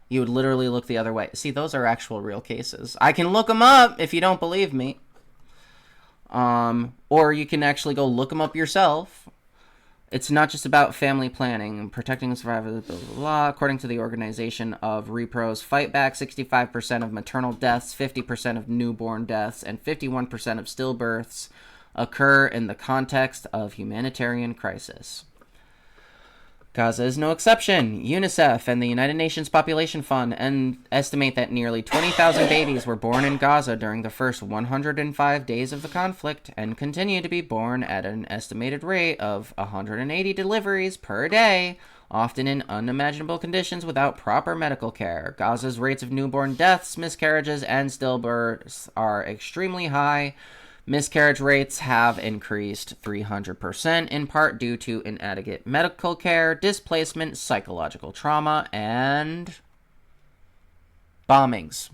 You would literally look the other way. See, those are actual real cases. I can look them up if you don't believe me. Or you can actually go look them up yourself. It's not just about family planning and protecting the survivors, blah, blah, blah. According to the Organization of Repros Fight Back, 65% of maternal deaths, 50% of newborn deaths, and 51% of stillbirths occur in the context of humanitarian crisis. Gaza is no exception. UNICEF and the United Nations Population Fund estimate that nearly 20,000 babies were born in Gaza during the first 105 days of the conflict and continue to be born at an estimated rate of 180 deliveries per day, often in unimaginable conditions without proper medical care. Gaza's rates of newborn deaths, miscarriages, and stillbirths are extremely high. Miscarriage rates have increased 300%, in part due to inadequate medical care, displacement, psychological trauma, and bombings.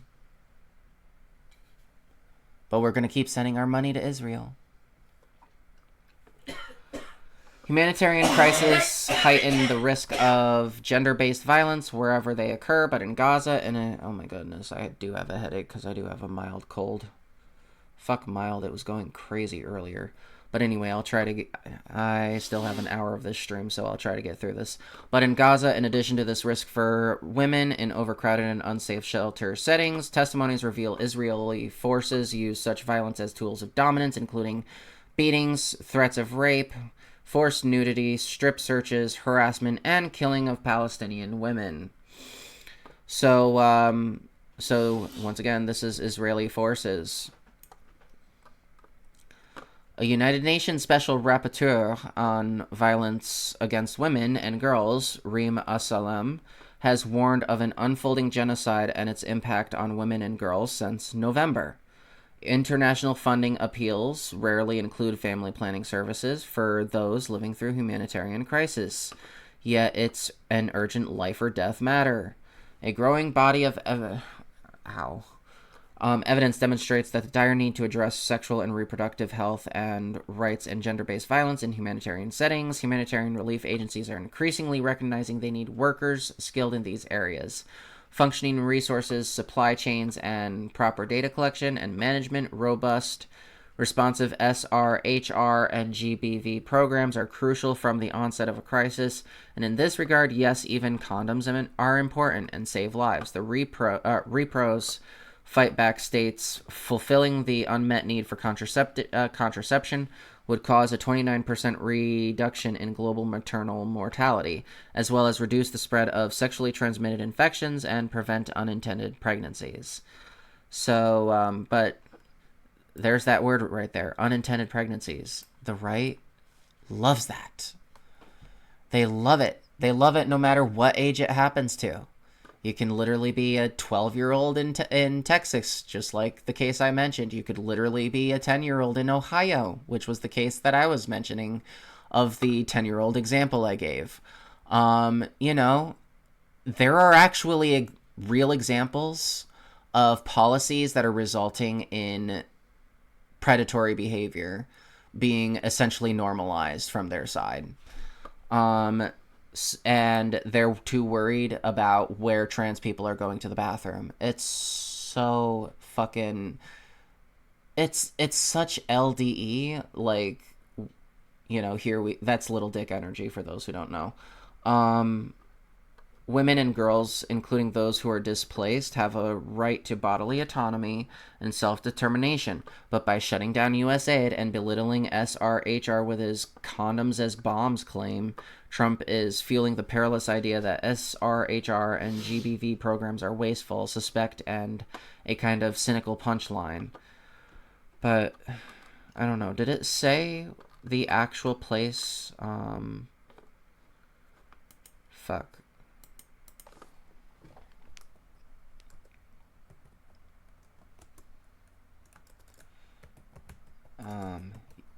But we're going to keep sending our money to Israel. Humanitarian crisis heighten the risk of gender-based violence wherever they occur, but in Gaza and oh my goodness, I do have a headache because I do have a mild cold. Fuck mild, it was going crazy earlier. But anyway, I'll try to get... I still have an hour of this stream, so I'll try to get through this. But in Gaza, in addition to this risk for women in overcrowded and unsafe shelter settings, testimonies reveal Israeli forces use such violence as tools of dominance, including beatings, threats of rape, forced nudity, strip searches, harassment, and killing of Palestinian women. So once again, this is Israeli forces. A United Nations Special Rapporteur on Violence Against Women and Girls, Reem Assalem, has warned of an unfolding genocide and its impact on women and girls since November. International funding appeals rarely include family planning services for those living through humanitarian crisis, yet it's an urgent life or death matter. A growing body of evidence demonstrates that the dire need to address sexual and reproductive health and rights and gender-based violence in humanitarian settings. Humanitarian relief agencies are increasingly recognizing they need workers skilled in these areas. Functioning resources, supply chains, and proper data collection and management, robust, responsive s3x and GBV programs are crucial from the onset of a crisis. And in this regard, yes, even condoms are important and save lives. The repros Fight Back states fulfilling the unmet need for contraception would cause a 29% reduction in global maternal mortality, as well as reduce the spread of sexually transmitted infections and prevent unintended pregnancies. So, but there's that word right there, unintended pregnancies. The right loves that. They love it. They love it no matter what age it happens to. You can literally be a 12-year-old in Texas, just like the case I mentioned. You could literally be a 10-year-old in Ohio, which was the case that I was mentioning of the 10-year-old example I gave. You know, there are actually real examples of policies that are resulting in predatory behavior being essentially normalized from their side. And they're too worried about where trans people are going to the bathroom. It's so fucking... It's such LDE, like, you know, that's little dick energy for those who don't know. Women and girls, including those who are displaced, have a right to bodily autonomy and self-determination. But by shutting down USAID and belittling s3x with his condoms as bombs claim, Trump is fueling the perilous idea that s3x and GBV programs are wasteful, suspect, and a kind of cynical punchline. But, I don't know. Did it say the actual place? Fuck.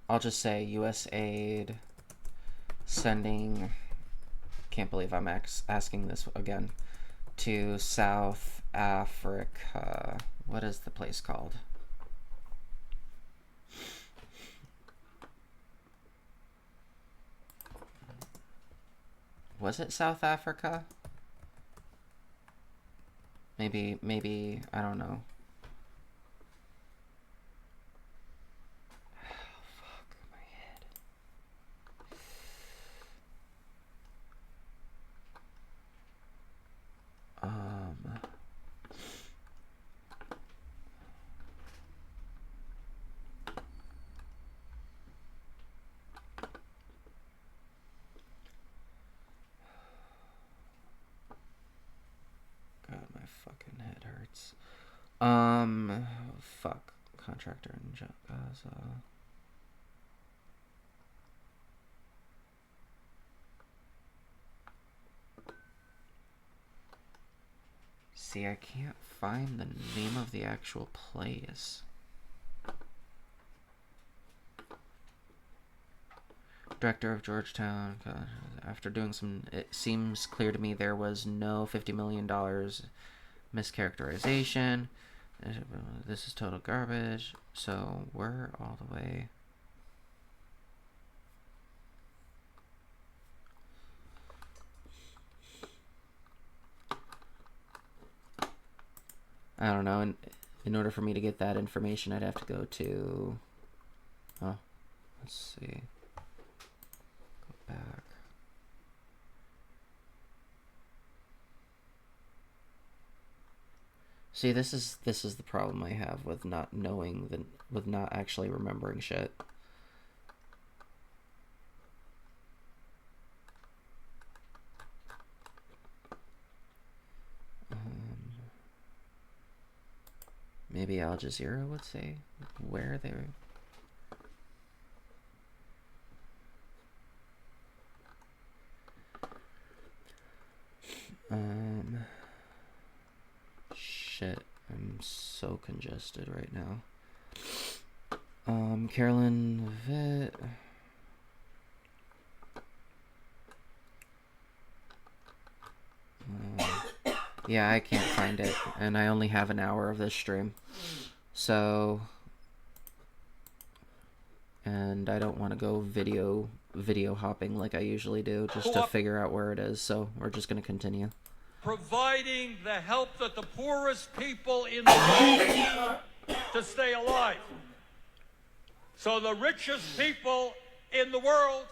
I'll just say USAID sending, can't believe I'm asking this again, to South Africa. What is the place called? Was it South Africa? Maybe, I don't know. God, my fucking head hurts. Fuck. Contractor in Gaza. See, I can't find the name of the actual place. director of Georgetown. After doing some, it seems clear to me there was no $50 million mischaracterization. This is total garbage. So we're all the way. I don't know. In order for me to get that information, I'd have to go to. Oh, let's see. Go back. See, this is the problem I have with not knowing with not actually remembering shit. Maybe Al Jazeera would say where they were. Shit, I'm so congested right now. Carolyn Vitt. Yeah, I can't find it, and I only have an hour of this stream. So, and I don't want to go video hopping like I usually do, just to figure out where it is, so we're just going to continue. Providing the help that the poorest people in the world need to stay alive. So the richest people in the world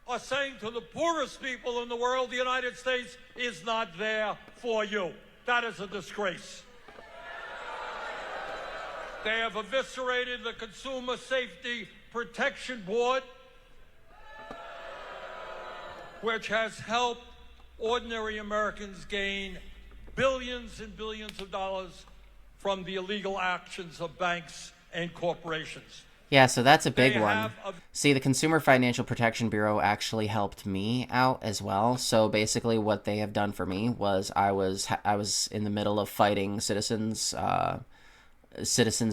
are saying to the poorest people in the world, the United States is not there for you. That is a disgrace. They have eviscerated the Consumer Safety Protection Board, which has helped ordinary Americans gain billions and billions of dollars from the illegal actions of banks and corporations. Yeah, so that's a big one. See, the Consumer Financial Protection Bureau actually helped me out as well. So basically what they have done for me was I was in the middle of fighting Citizens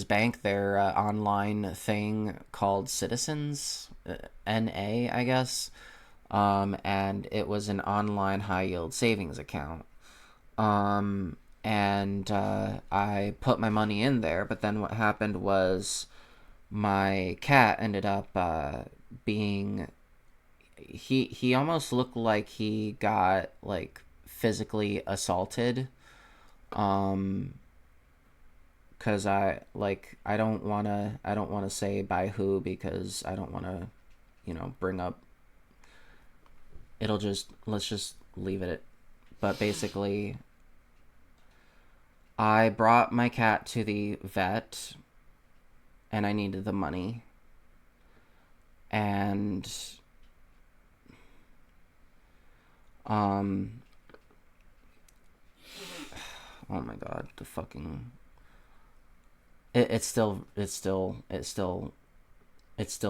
Bank, their online thing called Citizens, NA, I guess. And it was an online high-yield savings account. And I put my money in there, but then what happened was my cat ended up being... He almost looked like he got, like, physically assaulted. Because I don't want to say by who, because I don't want to, bring up... let's just leave it. But basically, I brought my cat to the vet, and I needed the money. And, oh my god, the fucking... It's still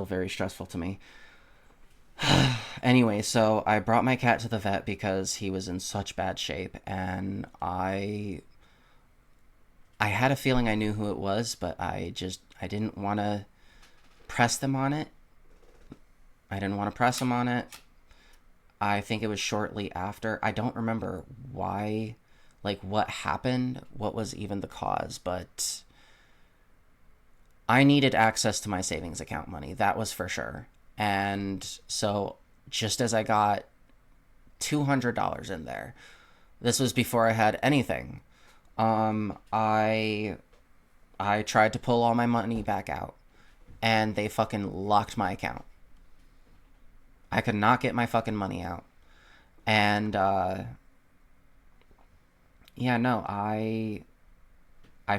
very stressful to me. Anyway, so I brought my cat to the vet because he was in such bad shape, and I had a feeling I knew who it was, but I didn't want to press them on it. I didn't want to press them on it. I think it was shortly after. I don't remember why, what happened, what was even the cause, but I needed access to my savings account money. That was for sure. And so just as I got $200 in there, this was before I had anything, I tried to pull all my money back out, and they fucking locked my account. I could not get my fucking money out. And yeah, no, I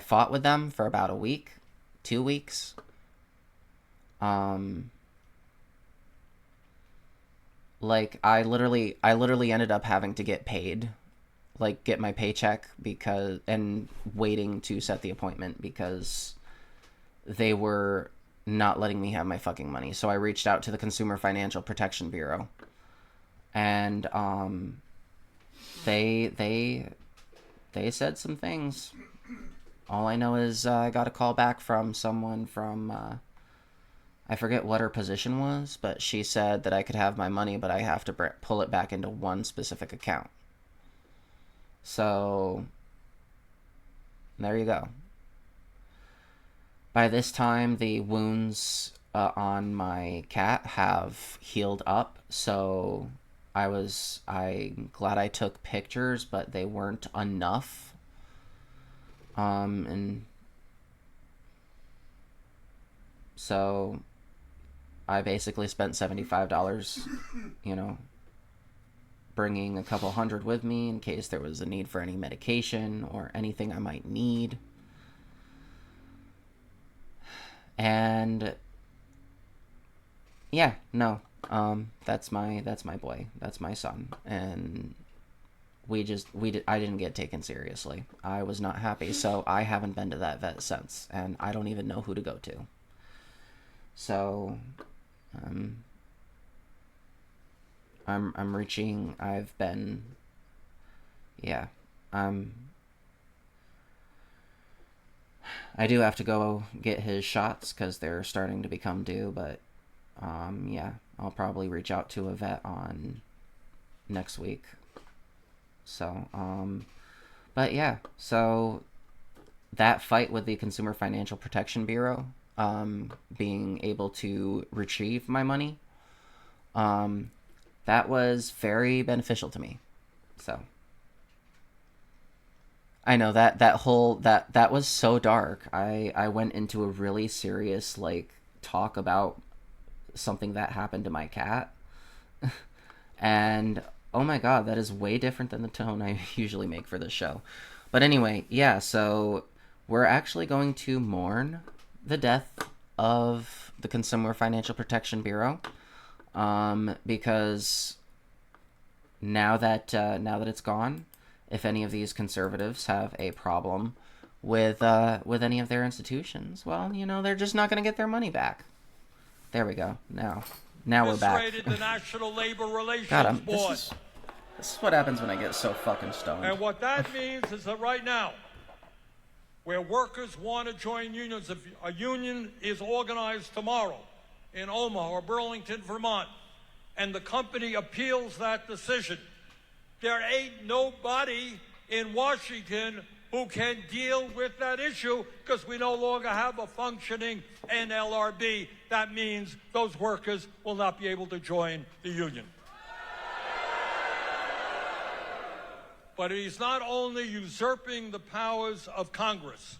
fought with them for about a week, 2 weeks. I literally ended up having to get paid, get my paycheck, and waiting to set the appointment because they were not letting me have my fucking money. So I reached out to the Consumer Financial Protection Bureau, and they said some things. All I know is I got a call back from someone from I forget what her position was, but she said that I could have my money, but I have to pull it back into one specific account. So, there you go. By this time, the wounds on my cat have healed up, so I'm glad I took pictures, but they weren't enough. And so I basically spent $75, you know, bringing a couple hundred with me in case there was a need for any medication or anything I might need. And yeah, no, that's my boy, that's my son, and I didn't get taken seriously. I was not happy, so I haven't been to that vet since, and I don't even know who to go to. So, I'm reaching. I do have to go get his shots because they're starting to become due, but yeah, I'll probably reach out to a vet on next week. So, but yeah, so that fight with the Consumer Financial Protection Bureau, being able to retrieve my money, that was very beneficial to me. So, I know that was so dark. I went into a really serious, like, talk about something that happened to my cat. And oh my god, that is way different than the tone I usually make for this show. But anyway, yeah, so we're actually going to mourn the death of the Consumer Financial Protection Bureau, because now that it's gone, if any of these conservatives have a problem with any of their institutions, well, you know, they're just not going to get their money back. There we go. Now we're back. The National Labor Relations God, Board. This is what happens when I get so fucking stoned. And what that means is that right now, where workers want to join unions, if a union is organized tomorrow in Omaha or Burlington, Vermont, and the company appeals that decision, there ain't nobody in Washington who can deal with that issue because we no longer have a functioning NLRB. That means those workers will not be able to join the union. But he's not only usurping the powers of Congress,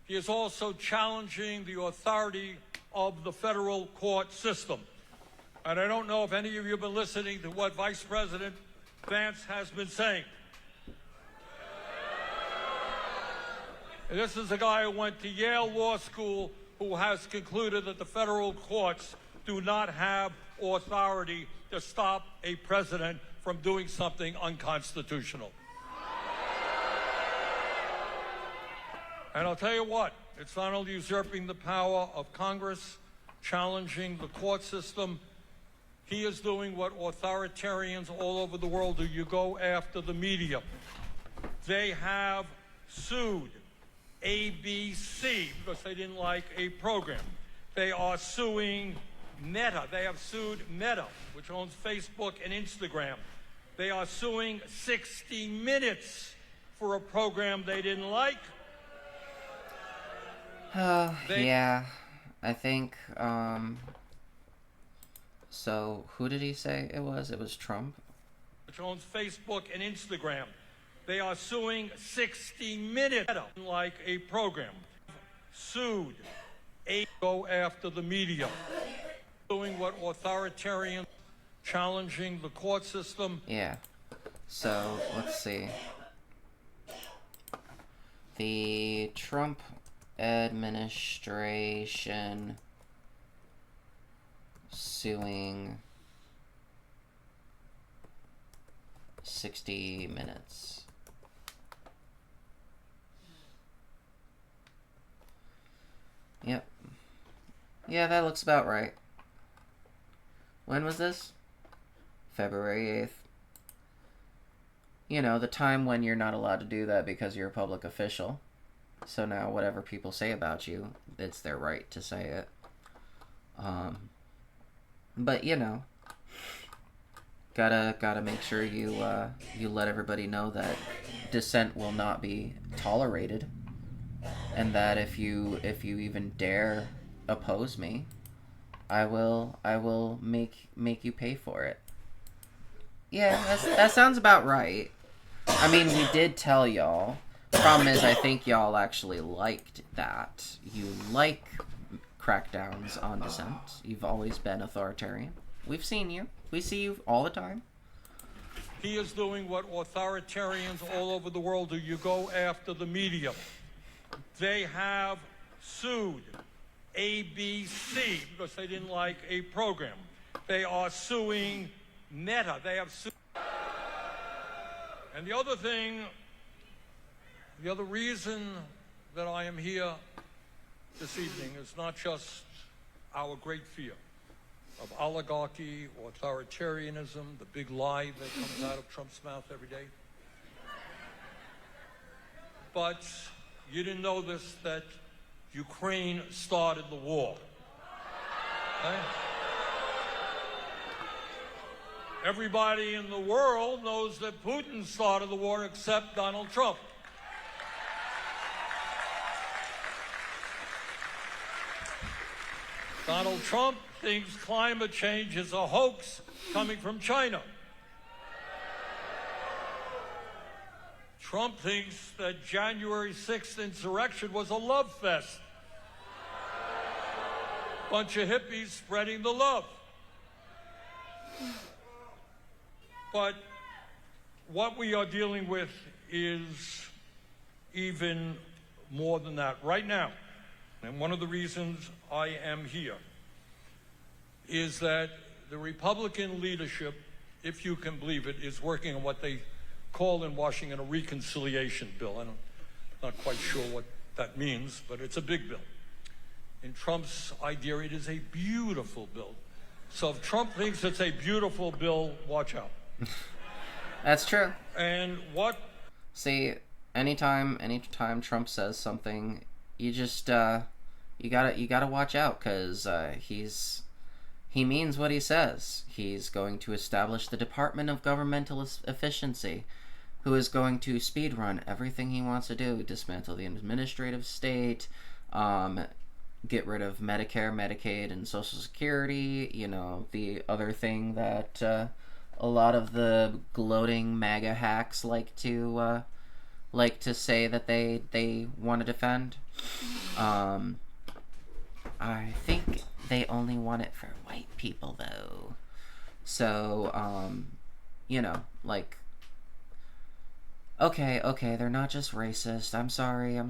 he is also challenging the authority of the federal court system. And I don't know if any of you have been listening to what Vice President Vance has been saying. And this is a guy who went to Yale Law School who has concluded that the federal courts do not have authority to stop a president from doing something unconstitutional. And I'll tell you what, it's not only usurping the power of Congress, challenging the court system, he is doing what authoritarians all over the world do. You go after the media. They have sued ABC because they didn't like a program. They are suing Meta. They have sued Meta, which owns Facebook and Instagram. They are suing 60 Minutes for a program they didn't like. Yeah, I think, so who did he say it was? It was Trump? Which owns Facebook and Instagram. They are suing 60 Minutes like a program. Sued. Go after the media. Doing what authoritarian, challenging the court system. Yeah. So, let's see. The Trump administration suing 60 Minutes. Yep. Yeah, that looks about right. When was this? February 8th. You know, the time when you're not allowed to do that because you're a public official. So now whatever people say about you, it's their right to say it. But you know, gotta make sure you you let everybody know that dissent will not be tolerated, and that if you even dare oppose me, I will make you pay for it. Yeah, that sounds about right. I mean, we did tell y'all. Problem is, I think y'all actually liked that. You like crackdowns on dissent. You've always been authoritarian. We've seen you. We see you all the time. He is doing what authoritarians all over the world do. You go after the media. They have sued ABC because they didn't like a program. They are suing Meta. They have sued. And the other thing, the other reason that I am here this evening is not just our great fear of oligarchy, authoritarianism, the big lie that comes out of Trump's mouth every day. But you didn't know this, that Ukraine started the war. Okay? Everybody in the world knows that Putin started the war except Donald Trump. Donald Trump thinks climate change is a hoax coming from China. Trump thinks that January 6th insurrection was a love fest. Bunch of hippies spreading the love. But what we are dealing with is even more than that right now. And one of the reasons I am here is that the Republican leadership, if you can believe it, is working on what they call in Washington a reconciliation bill. I'm not quite sure what that means, but it's a big bill. In Trump's idea, it is a beautiful bill. So if Trump thinks it's a beautiful bill, watch out. That's true. And what? See, anytime Trump says something, you just you gotta watch out, because he means what he says. He's going to establish the Department of Governmental Efficiency, who is going to speedrun everything he wants to do, dismantle the administrative state, get rid of Medicare, Medicaid, and Social Security. You know, the other thing that a lot of the gloating MAGA hacks like to say that they want to defend. I think they only want it for white people, though. So, you know, like, okay, they're not just racist. I'm sorry.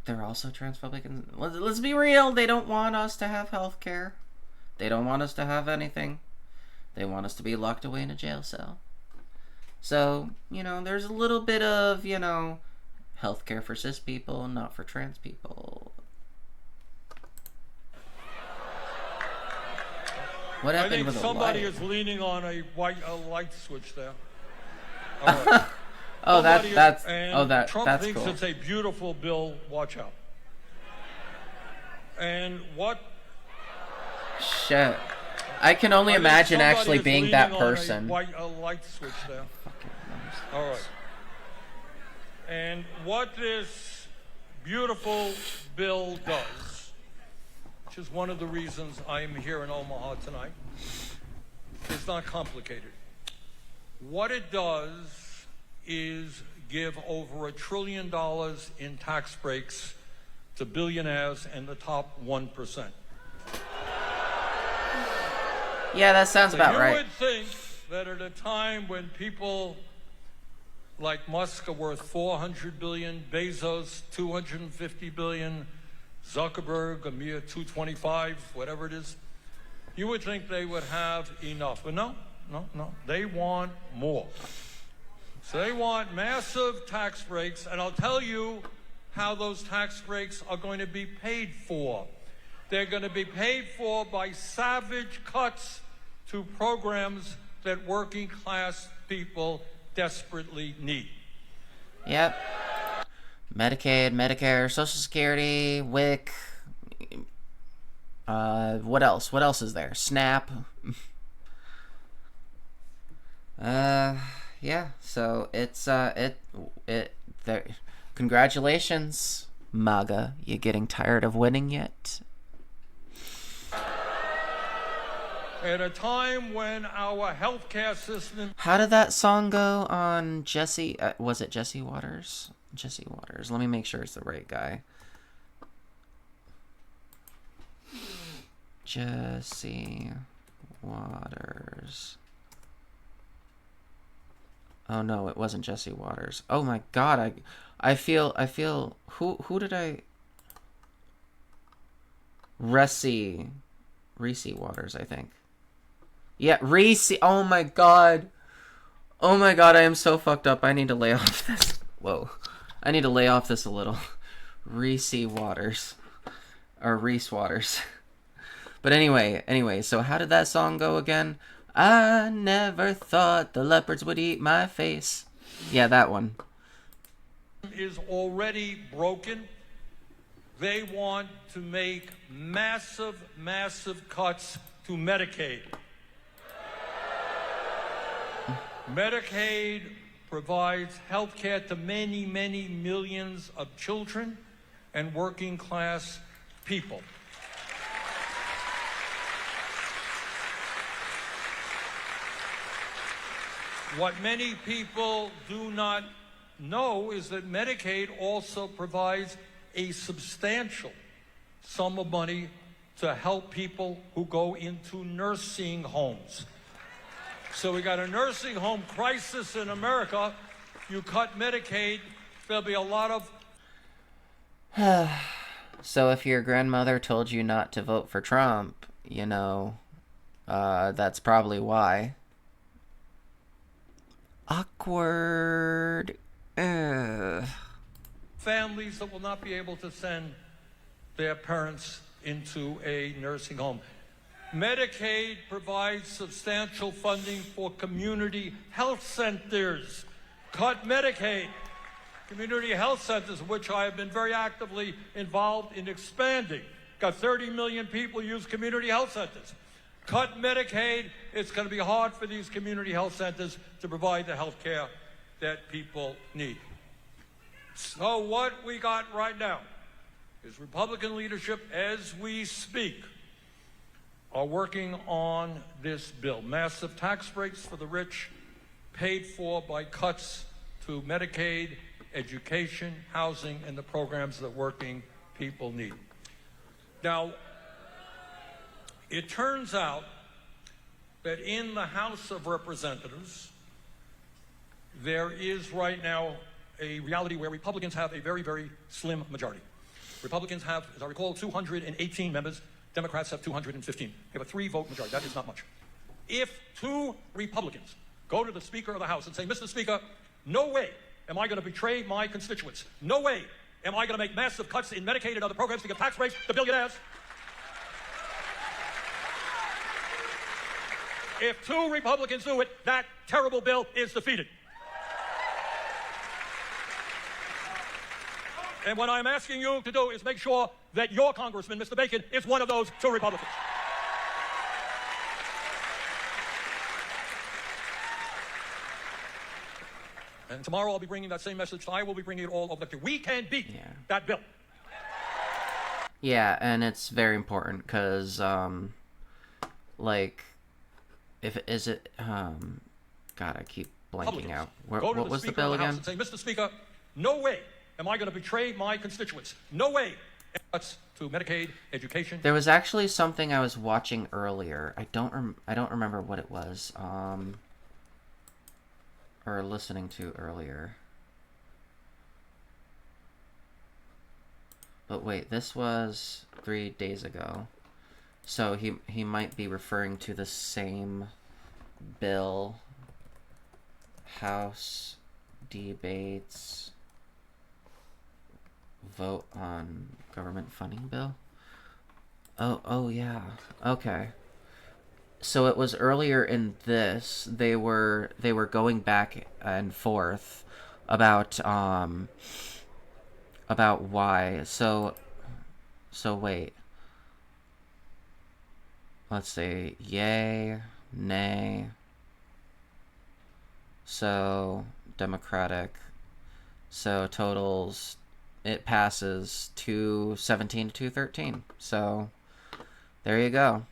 They're also transphobic. And let's be real, they don't want us to have health care. They don't want us to have anything. They want us to be locked away in a jail cell. So, you know, there's a little bit of, you know, healthcare for cis people, not for trans people. What happened with the light? I think somebody is leaning on a light switch there. All right. Trump thinks cool. It's a beautiful bill. Watch out. And what? Shit. I can only imagine actually being that person. A light switch there. All right. And what this beautiful bill does, which is one of the reasons I am here in Omaha tonight, is not complicated. What it does is give over $1 trillion in tax breaks to billionaires and the top 1%. Yeah, that sounds about right. You would think that at a time when people like Musk are worth $400 billion, Bezos $250 billion, Zuckerberg a mere $225, whatever it is, you would think they would have enough. But no. They want more. So they want massive tax breaks, and I'll tell you how those tax breaks are going to be paid for. They're going to be paid for by savage cuts to programs that working class people desperately need. Yep. Medicaid, Medicare, Social Security, WIC, What else? What else is there? Snap. Yeah. So it's there. Congratulations, MAGA. You getting tired of winning yet? At a time when our healthcare system... How did that song go on Jesse? Was it Jesse Waters? Jesse Waters. Let me make sure it's the right guy. Jesse Waters. Oh no, it wasn't Jesse Waters. Oh my god, I feel who did I Reese Waters, I think. Yeah, Reese. Oh my god. Oh my god, I am so fucked up. I need to lay off this. Whoa. I need to lay off this a little. Reese Waters. Or Reese Waters. But anyway, so how did that song go again? I never thought the leopards would eat my face. Yeah, that one. Is already broken. They want to make massive cuts to Medicaid. Medicaid provides health care to many millions of children and working class people. What many people do not know is that Medicaid also provides a substantial sum of money to help people who go into nursing homes. So we got a nursing home crisis in America. You cut Medicaid, there'll be a lot of... So if your grandmother told you not to vote for Trump, you know, that's probably why. Awkward. Families that will not be able to send their parents into a nursing home. Medicaid provides substantial funding for community health centers. Cut Medicaid. Community health centers, which I have been very actively involved in expanding. Got 30 million people use community health centers. Cut Medicaid, it's going to be hard for these community health centers to provide the health care that people need. So what we got right now is Republican leadership, as we speak, are working on this bill. Massive tax breaks for the rich, paid for by cuts to Medicaid, education, housing, and the programs that working people need. Now, it turns out that in the House of Representatives, there is right now a reality where Republicans have a very slim majority. Republicans have, as I recall, 218 members. Democrats have 215. They have a 3-vote majority. That is not much. If 2 Republicans go to the Speaker of the House and say, Mr. Speaker, no way am I going to betray my constituents. No way am I going to make massive cuts in Medicaid and other programs to give tax breaks to billionaires. If 2 Republicans do it, that terrible bill is defeated. And what I'm asking you to do is make sure that your congressman, Mr. Bacon, is one of those 2 Republicans. And tomorrow I'll be bringing that same message. I will be bringing it all over the country. We can beat that bill. Yeah, and it's very important because, like, if is it, God, I keep blanking out. What was the bill again? And say, Mr. Speaker, no way am I going to betray my constituents. No way. Cuts to Medicaid, education. There was actually something I was watching earlier. I don't remember what it was. Or listening to earlier. But wait, this was 3 days ago. So he might be referring to the same bill. House debates. Vote on government funding bill. Oh yeah. Okay. So it was earlier in this. They were going back and forth about why. So wait. let's see, yay, nay. So, Democratic. So, totals, it passes 217 to 213. So, there you go.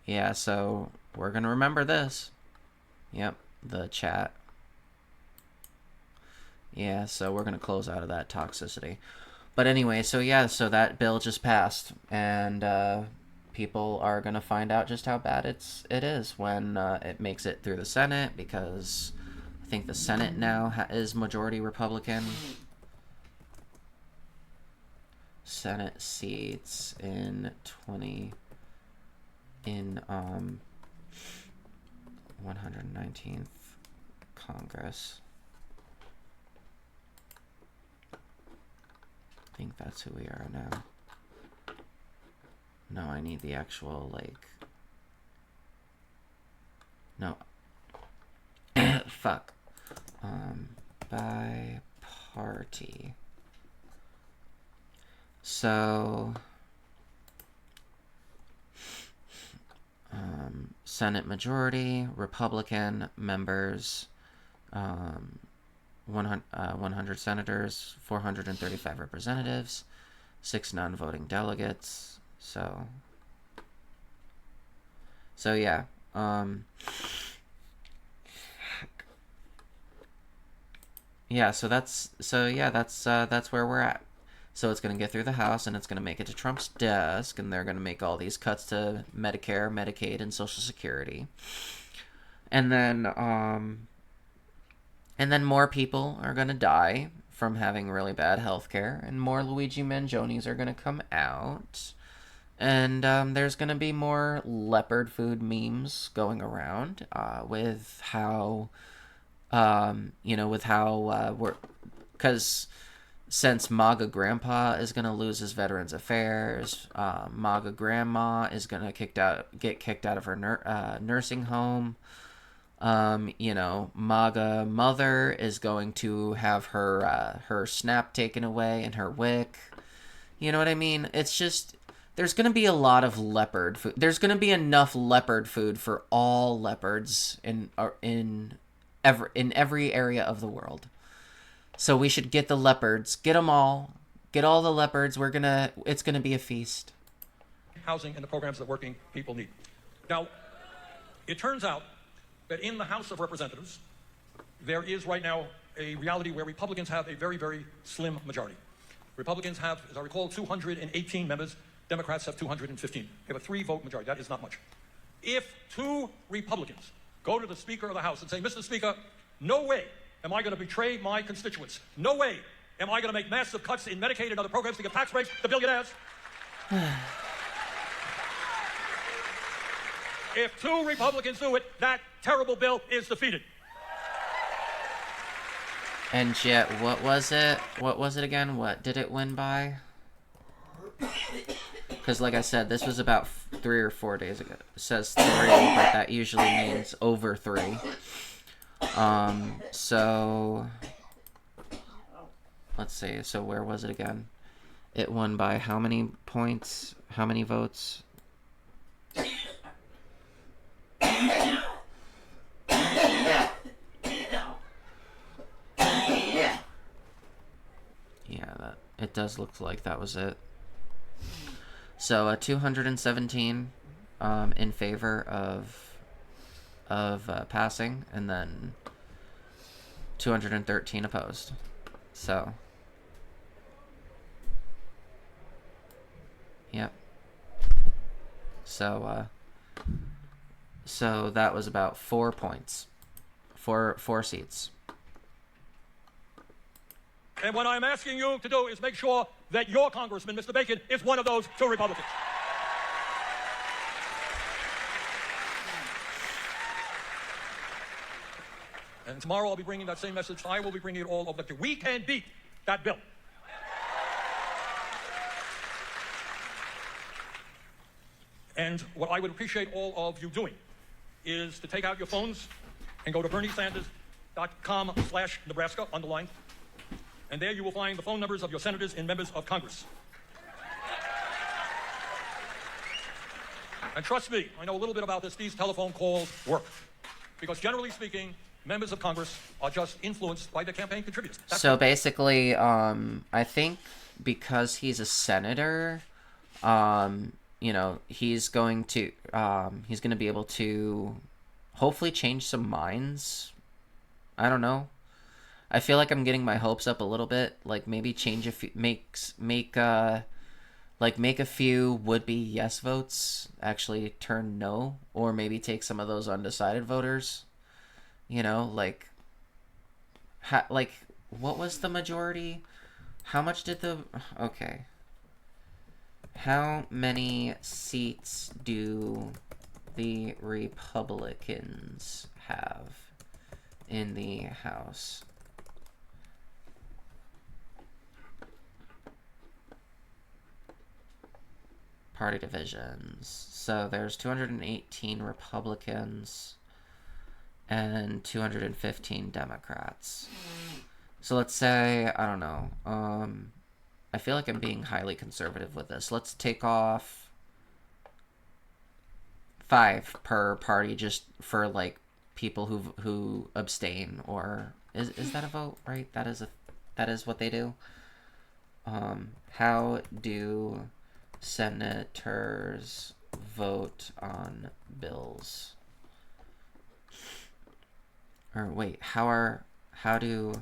Yeah, so we're going to remember this. Yep, the chat. Yeah, so we're going to close out of that toxicity. But anyway, so yeah, so that bill just passed, and people are going to find out just how bad it is when it makes it through the Senate, because I think the Senate now is majority Republican. Senate seats in 119th Congress. I think that's who we are now. No, I need the actual, like... No. Fuck. By party. So... Senate majority, Republican members, 100 senators, 435 representatives, 6 non-voting delegates. So yeah. Yeah, so that's where we're at. So it's going to get through the House, and it's going to make it to Trump's desk, and they're going to make all these cuts to Medicare, Medicaid, and Social Security. And then more people are going to die from having really bad health care, and more Luigi Mangionis are going to come out. And there's going to be more leopard food memes going around with how, we're... Because... Since MAGA Grandpa is going to lose his Veterans Affairs, MAGA Grandma is going to get kicked out of her nursing home. MAGA Mother is going to have her SNAP taken away and her WIC. You know what I mean? It's just, there's going to be a lot of leopard food. There's going to be enough leopard food for all leopards in every area of the world. So we should get the leopards, get them all, get all the leopards. It's gonna be a feast. Housing and the programs that working people need. Now, it turns out that in the House of Representatives, there is right now a reality where Republicans have a very, very slim majority. Republicans have, as I recall, 218 members. Democrats have 215. They have a 3-vote majority. That is not much. If 2 Republicans go to the Speaker of the House and say, Mr. Speaker, no way am I going to betray my constituents? No way am I going to make massive cuts in Medicaid and other programs to give tax breaks to billionaires. If 2 Republicans do it, that terrible bill is defeated. And yet, what was it? What was it again? What did it win by? Because, like I said, this was about 3 or 4 days ago. It says 3, but that usually means over 3. So let's see. So where was it again? It won by how many points? How many votes? Yeah, it does look like that was it. So 217 in favor of passing, and then 213 opposed. So, yep. So that was about 4 points, four seats. And what I'm asking you to do is make sure that your congressman, Mr. Bacon, is one of those 2 Republicans. And tomorrow I'll be bringing that same message. I will be bringing it all over. We can beat that bill. And what I would appreciate all of you doing is to take out your phones and go to BernieSanders.com/Nebraska, underlined. And there you will find the phone numbers of your senators and members of Congress. And trust me, I know a little bit about this. These telephone calls work. Because generally speaking, members of Congress are just influenced by the campaign contributors. So basically, I think because he's a senator, you know, he's going to be able to hopefully change some minds. I don't know. I feel like I'm getting my hopes up a little bit. Like maybe change a few, make a few would-be yes votes actually turn no, or maybe take some of those undecided voters. You know, like what was the majority? How much did the okay? How many seats do the Republicans have in the House? Party divisions. So there's 218 Republicans and 215 Democrats. So let's say, I don't know, I feel like I'm being highly conservative with this. Let's take off 5 per party just for like people who abstain, or is that a vote, right? That is what they do. How do senators vote on bills? Or wait, how do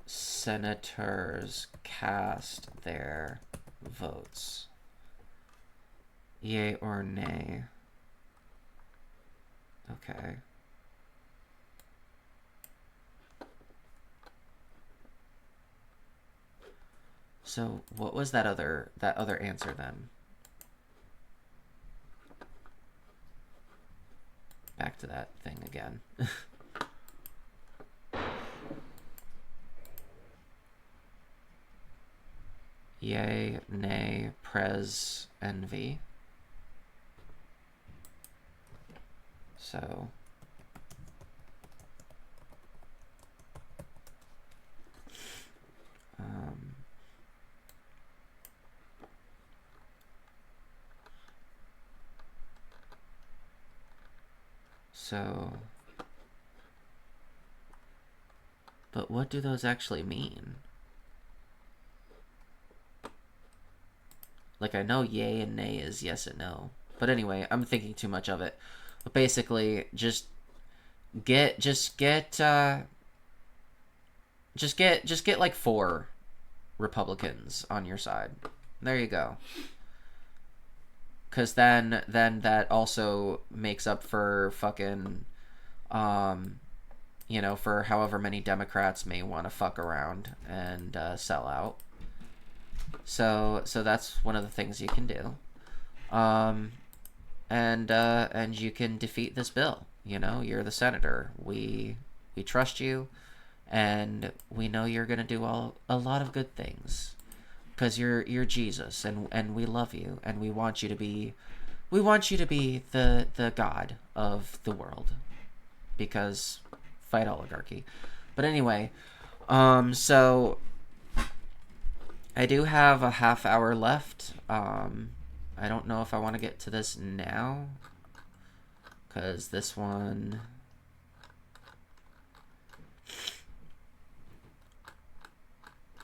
senators cast their votes? Yay or nay? Okay. So what was that other answer then? Back to that thing again. Yay, nay, pres, envy. So but what do those actually mean? Like, I know yay and nay is yes and no. But anyway, I'm thinking too much of it. But basically, just get like 4 Republicans on your side. There you go. Because then that also makes up for fucking, you know, for however many Democrats may want to fuck around and sell out. So that's one of the things you can do. And you can defeat this bill. You know, you're the senator. We trust you, and we know you're gonna do a lot of good things, because you're Jesus, and we love you, and we want you to be the God of the world, because fight oligarchy. But anyway, so I do have a half hour left. I don't know if I want to get to this now, because this one,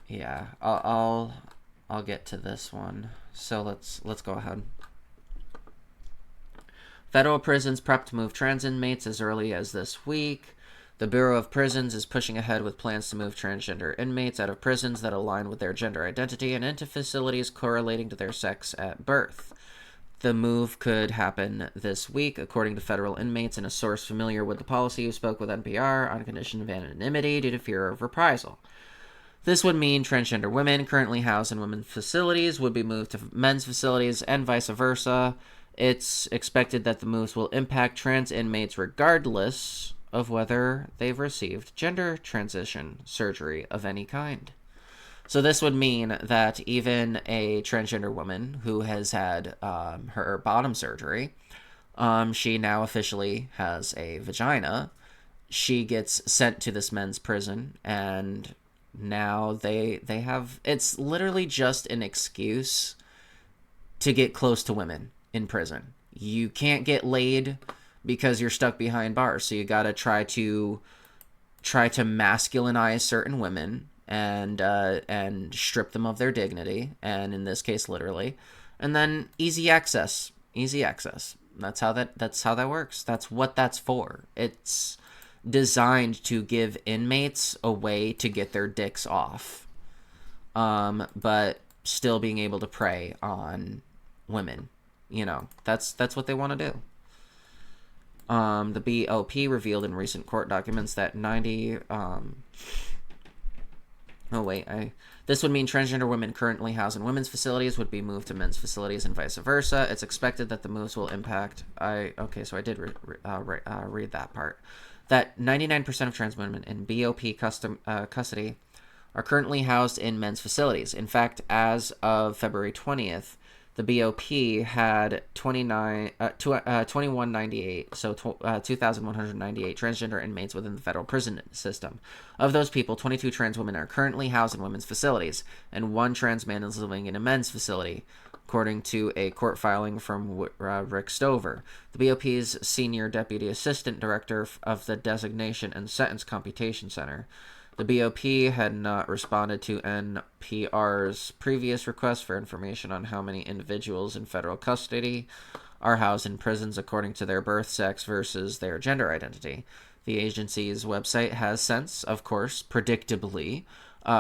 yeah, I'll get to this one. So let's go ahead. Federal prisons prep to move trans inmates as early as this week. The Bureau of Prisons is pushing ahead with plans to move transgender inmates out of prisons that align with their gender identity and into facilities correlating to their sex at birth. The move could happen this week, according to federal inmates and a source familiar with the policy who spoke with NPR, on condition of anonymity due to fear of reprisal. This would mean transgender women currently housed in women's facilities would be moved to men's facilities and vice versa. It's expected that the moves will impact trans inmates regardless of whether they've received gender transition surgery of any kind. So this would mean that even a transgender woman who has had her bottom surgery, she now officially has a vagina. She gets sent to this men's prison, and now they have, it's literally just an excuse to get close to women in prison. You can't get laid because you're stuck behind bars. So you got to try to masculinize certain women and strip them of their dignity, and in this case literally, and then easy access. That's how that works. That's what that's for. It's designed to give inmates a way to get their dicks off, but still being able to prey on women. That's what they want to do. The BOP revealed in recent court documents that 90... This would mean transgender women currently housed in women's facilities would be moved to men's facilities and vice versa. It's expected that the moves will impact... I did read that part. That 99% of trans women in BOP custody are currently housed in men's facilities. In fact, as of February 20th, the BOP had 2198, so 2,198 transgender inmates within the federal prison system. Of those people, 22 trans women are currently housed in women's facilities, and 1 trans man is living in a men's facility, according to a court filing from Rick Stover, the BOP's senior deputy assistant director of the Designation and Sentence Computation Center. The BOP had not responded to NPR's previous request for information on how many individuals in federal custody are housed in prisons according to their birth, sex, versus their gender identity. The agency's website has since, of course, predictably,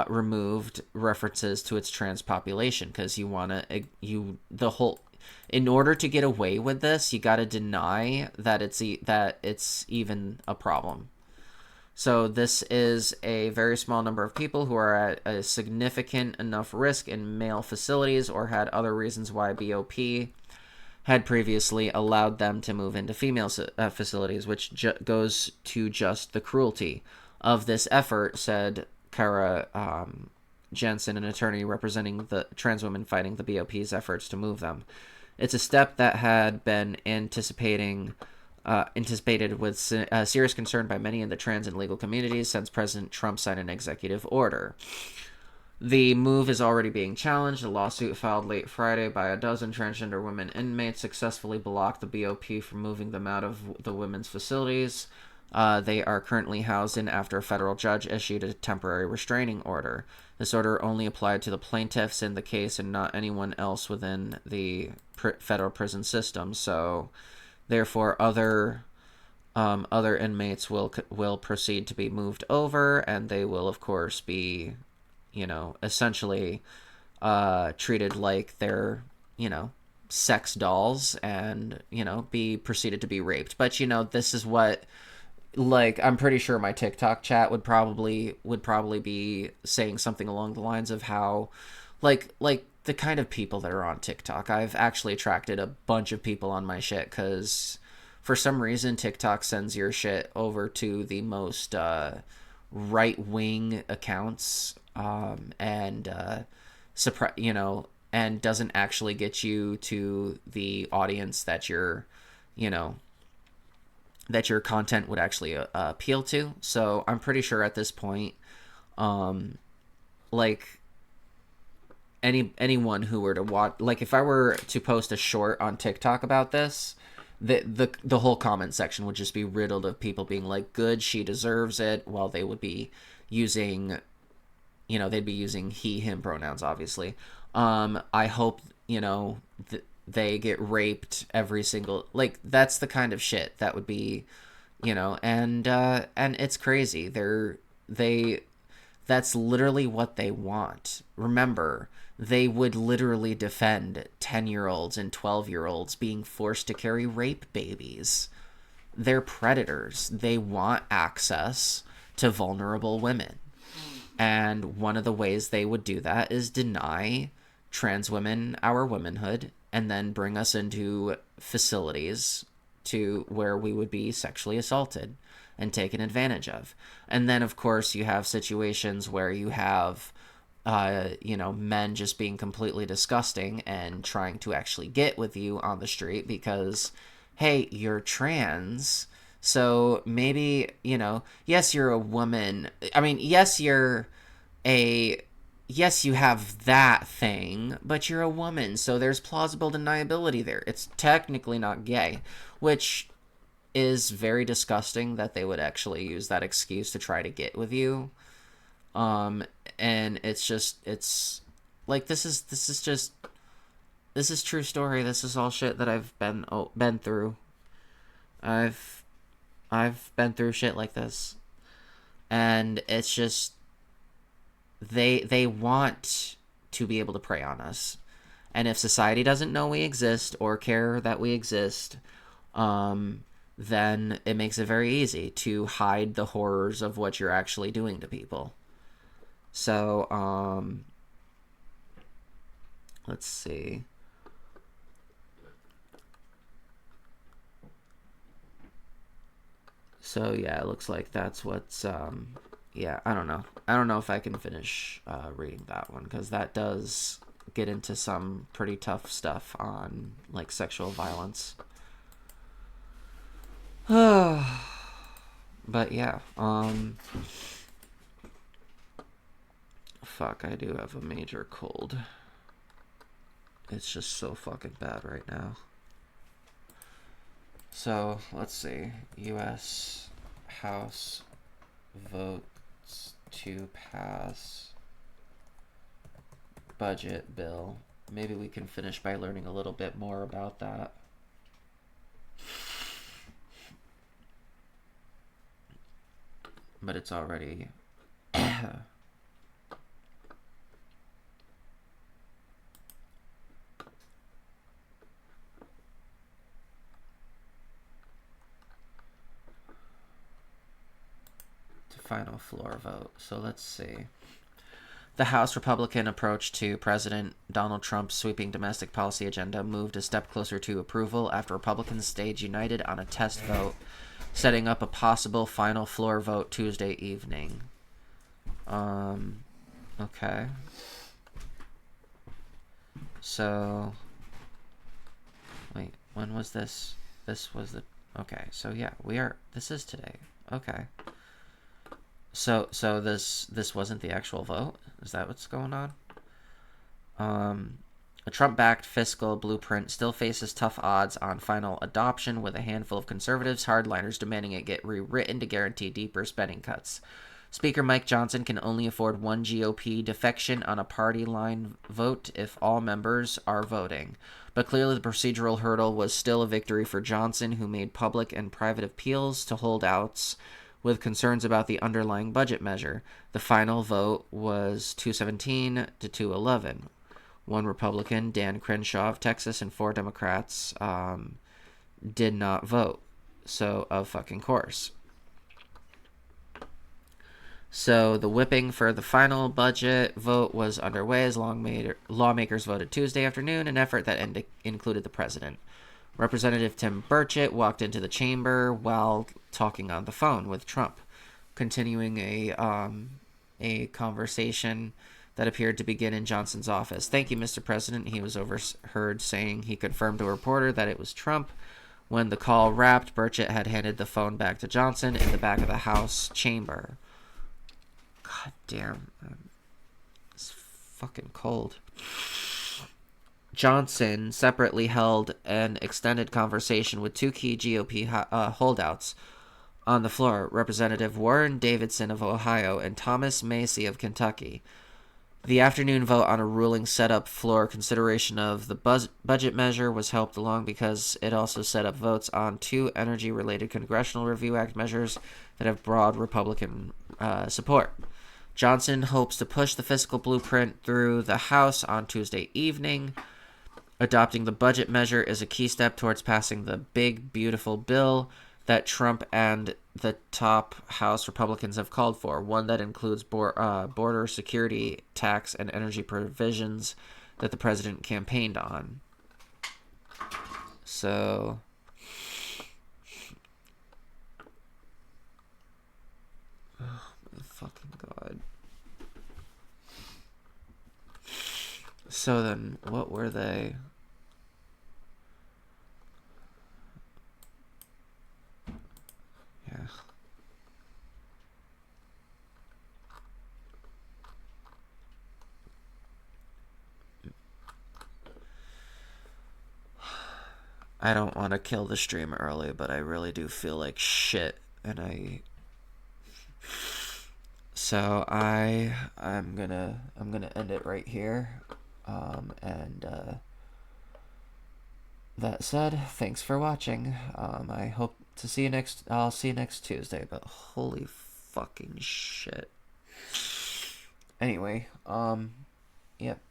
removed references to its trans population, because in order to get away with this, you got to deny that it's even a problem. So this is a very small number of people who are at a significant enough risk in male facilities or had other reasons why BOP had previously allowed them to move into female facilities, which goes to just the cruelty of this effort, said Kara Jensen, an attorney representing the trans women fighting the BOP's efforts to move them. It's a step that had been anticipated with serious concern by many in the trans and legal communities since President Trump signed an executive order. The move is already being challenged. A lawsuit filed late Friday by a dozen transgender women inmates successfully blocked the BOP from moving them out of the women's facilities they are currently housed in after a federal judge issued a temporary restraining order. This order only applied to the plaintiffs in the case and not anyone else within the federal prison system, so... Therefore, other inmates will proceed to be moved over, and they will, of course, be, essentially treated like they're, sex dolls, and be proceeded to be raped. But this is what, I'm pretty sure my TikTok chat would probably be saying something along the lines of how, like the kind of people that are on TikTok. I've actually attracted a bunch of people on my shit because for some reason TikTok sends your shit over to the most right-wing accounts and doesn't actually get you to the audience that your content would actually appeal to. So I'm pretty sure at this point anyone who were to watch, if I were to post a short on TikTok about this, the whole comment section would just be riddled of people being like, good, she deserves it, while they would be using, they'd be using he, him pronouns, obviously. I hope, they get raped every single, that's the kind of shit that would be, and it's crazy. That's literally what they want. Remember, they would literally defend 10-year-olds and 12-year-olds being forced to carry rape babies. They're predators. They want access to vulnerable women. And one of the ways they would do that is deny trans women our womanhood and then bring us into facilities to where we would be sexually assaulted and taken advantage of. And then, of course, you have situations where you have, men just being completely disgusting and trying to actually get with you on the street because, hey, you're trans, so maybe, yes, you're a woman. I mean, yes, you're a yes, you have that thing, but you're a woman, so there's plausible deniability there. It's technically not gay, which is very disgusting that they would actually use that excuse to try to get with you. And it's like this is true story. This is all shit that I've been through. I've been through shit like this, and it's just they want to be able to prey on us. And if society doesn't know we exist or care that we exist, then it makes it very easy to hide the horrors of what you're actually doing to people. So, let's see. So, yeah, it looks like that's what's, yeah, I don't know. I don't know if I can finish reading that one, because that does get into some pretty tough stuff on, like, sexual violence. But, yeah, fuck, I do have a major cold. It's just so fucking bad right now. So, let's see. U.S. House votes to pass budget bill. Maybe we can finish by learning a little bit more about that. But it's already... final floor vote. So let's see. The House Republican approach to President Donald Trump's sweeping domestic policy agenda moved a step closer to approval after Republicans stayed united on a test vote, setting up a possible final floor vote Tuesday evening. Okay. So, wait, when was this? This was the, okay, so yeah, this is today. Okay. So this wasn't the actual vote? Is that what's going on? A Trump-backed fiscal blueprint still faces tough odds on final adoption, with a handful of conservatives hardliners demanding it get rewritten to guarantee deeper spending cuts. Speaker Mike Johnson can only afford one GOP defection on a party line vote if all members are voting. But clearly the procedural hurdle was still a victory for Johnson, who made public and private appeals to holdouts with concerns about the underlying budget measure. The final vote was 217 to 211. One Republican, Dan Crenshaw of Texas, and 4 Democrats did not vote. So, of fucking course. So, the whipping for the final budget vote was underway as lawmakers voted Tuesday afternoon, an effort that included the president. Representative Tim Burchett walked into the chamber while talking on the phone with Trump, continuing a conversation that appeared to begin in Johnson's office. "Thank you, Mr. President," he was overheard saying. He confirmed to a reporter that it was Trump. When the call wrapped, Burchett had handed the phone back to Johnson in the back of the House chamber. God damn. It's fucking cold. Johnson separately held an extended conversation with 2 key GOP holdouts on the floor, Representative Warren Davidson of Ohio and Thomas Macy of Kentucky. The afternoon vote on a ruling set up floor consideration of the budget measure was helped along because it also set up votes on 2 energy-related Congressional Review Act measures that have broad Republican support. Johnson hopes to push the fiscal blueprint through the House on Tuesday evening. Adopting the budget measure is a key step towards passing the big, beautiful bill that Trump and the top House Republicans have called for, one that includes border security, tax, and energy provisions that the president campaigned on. So, oh my fucking God. So then, what were they? Yeah. I don't want to kill the stream early, but I really do feel like shit, and so I'm gonna end it right here. That said, thanks for watching. I hope to see you I'll see you next Tuesday, but holy fucking shit. Anyway, yep.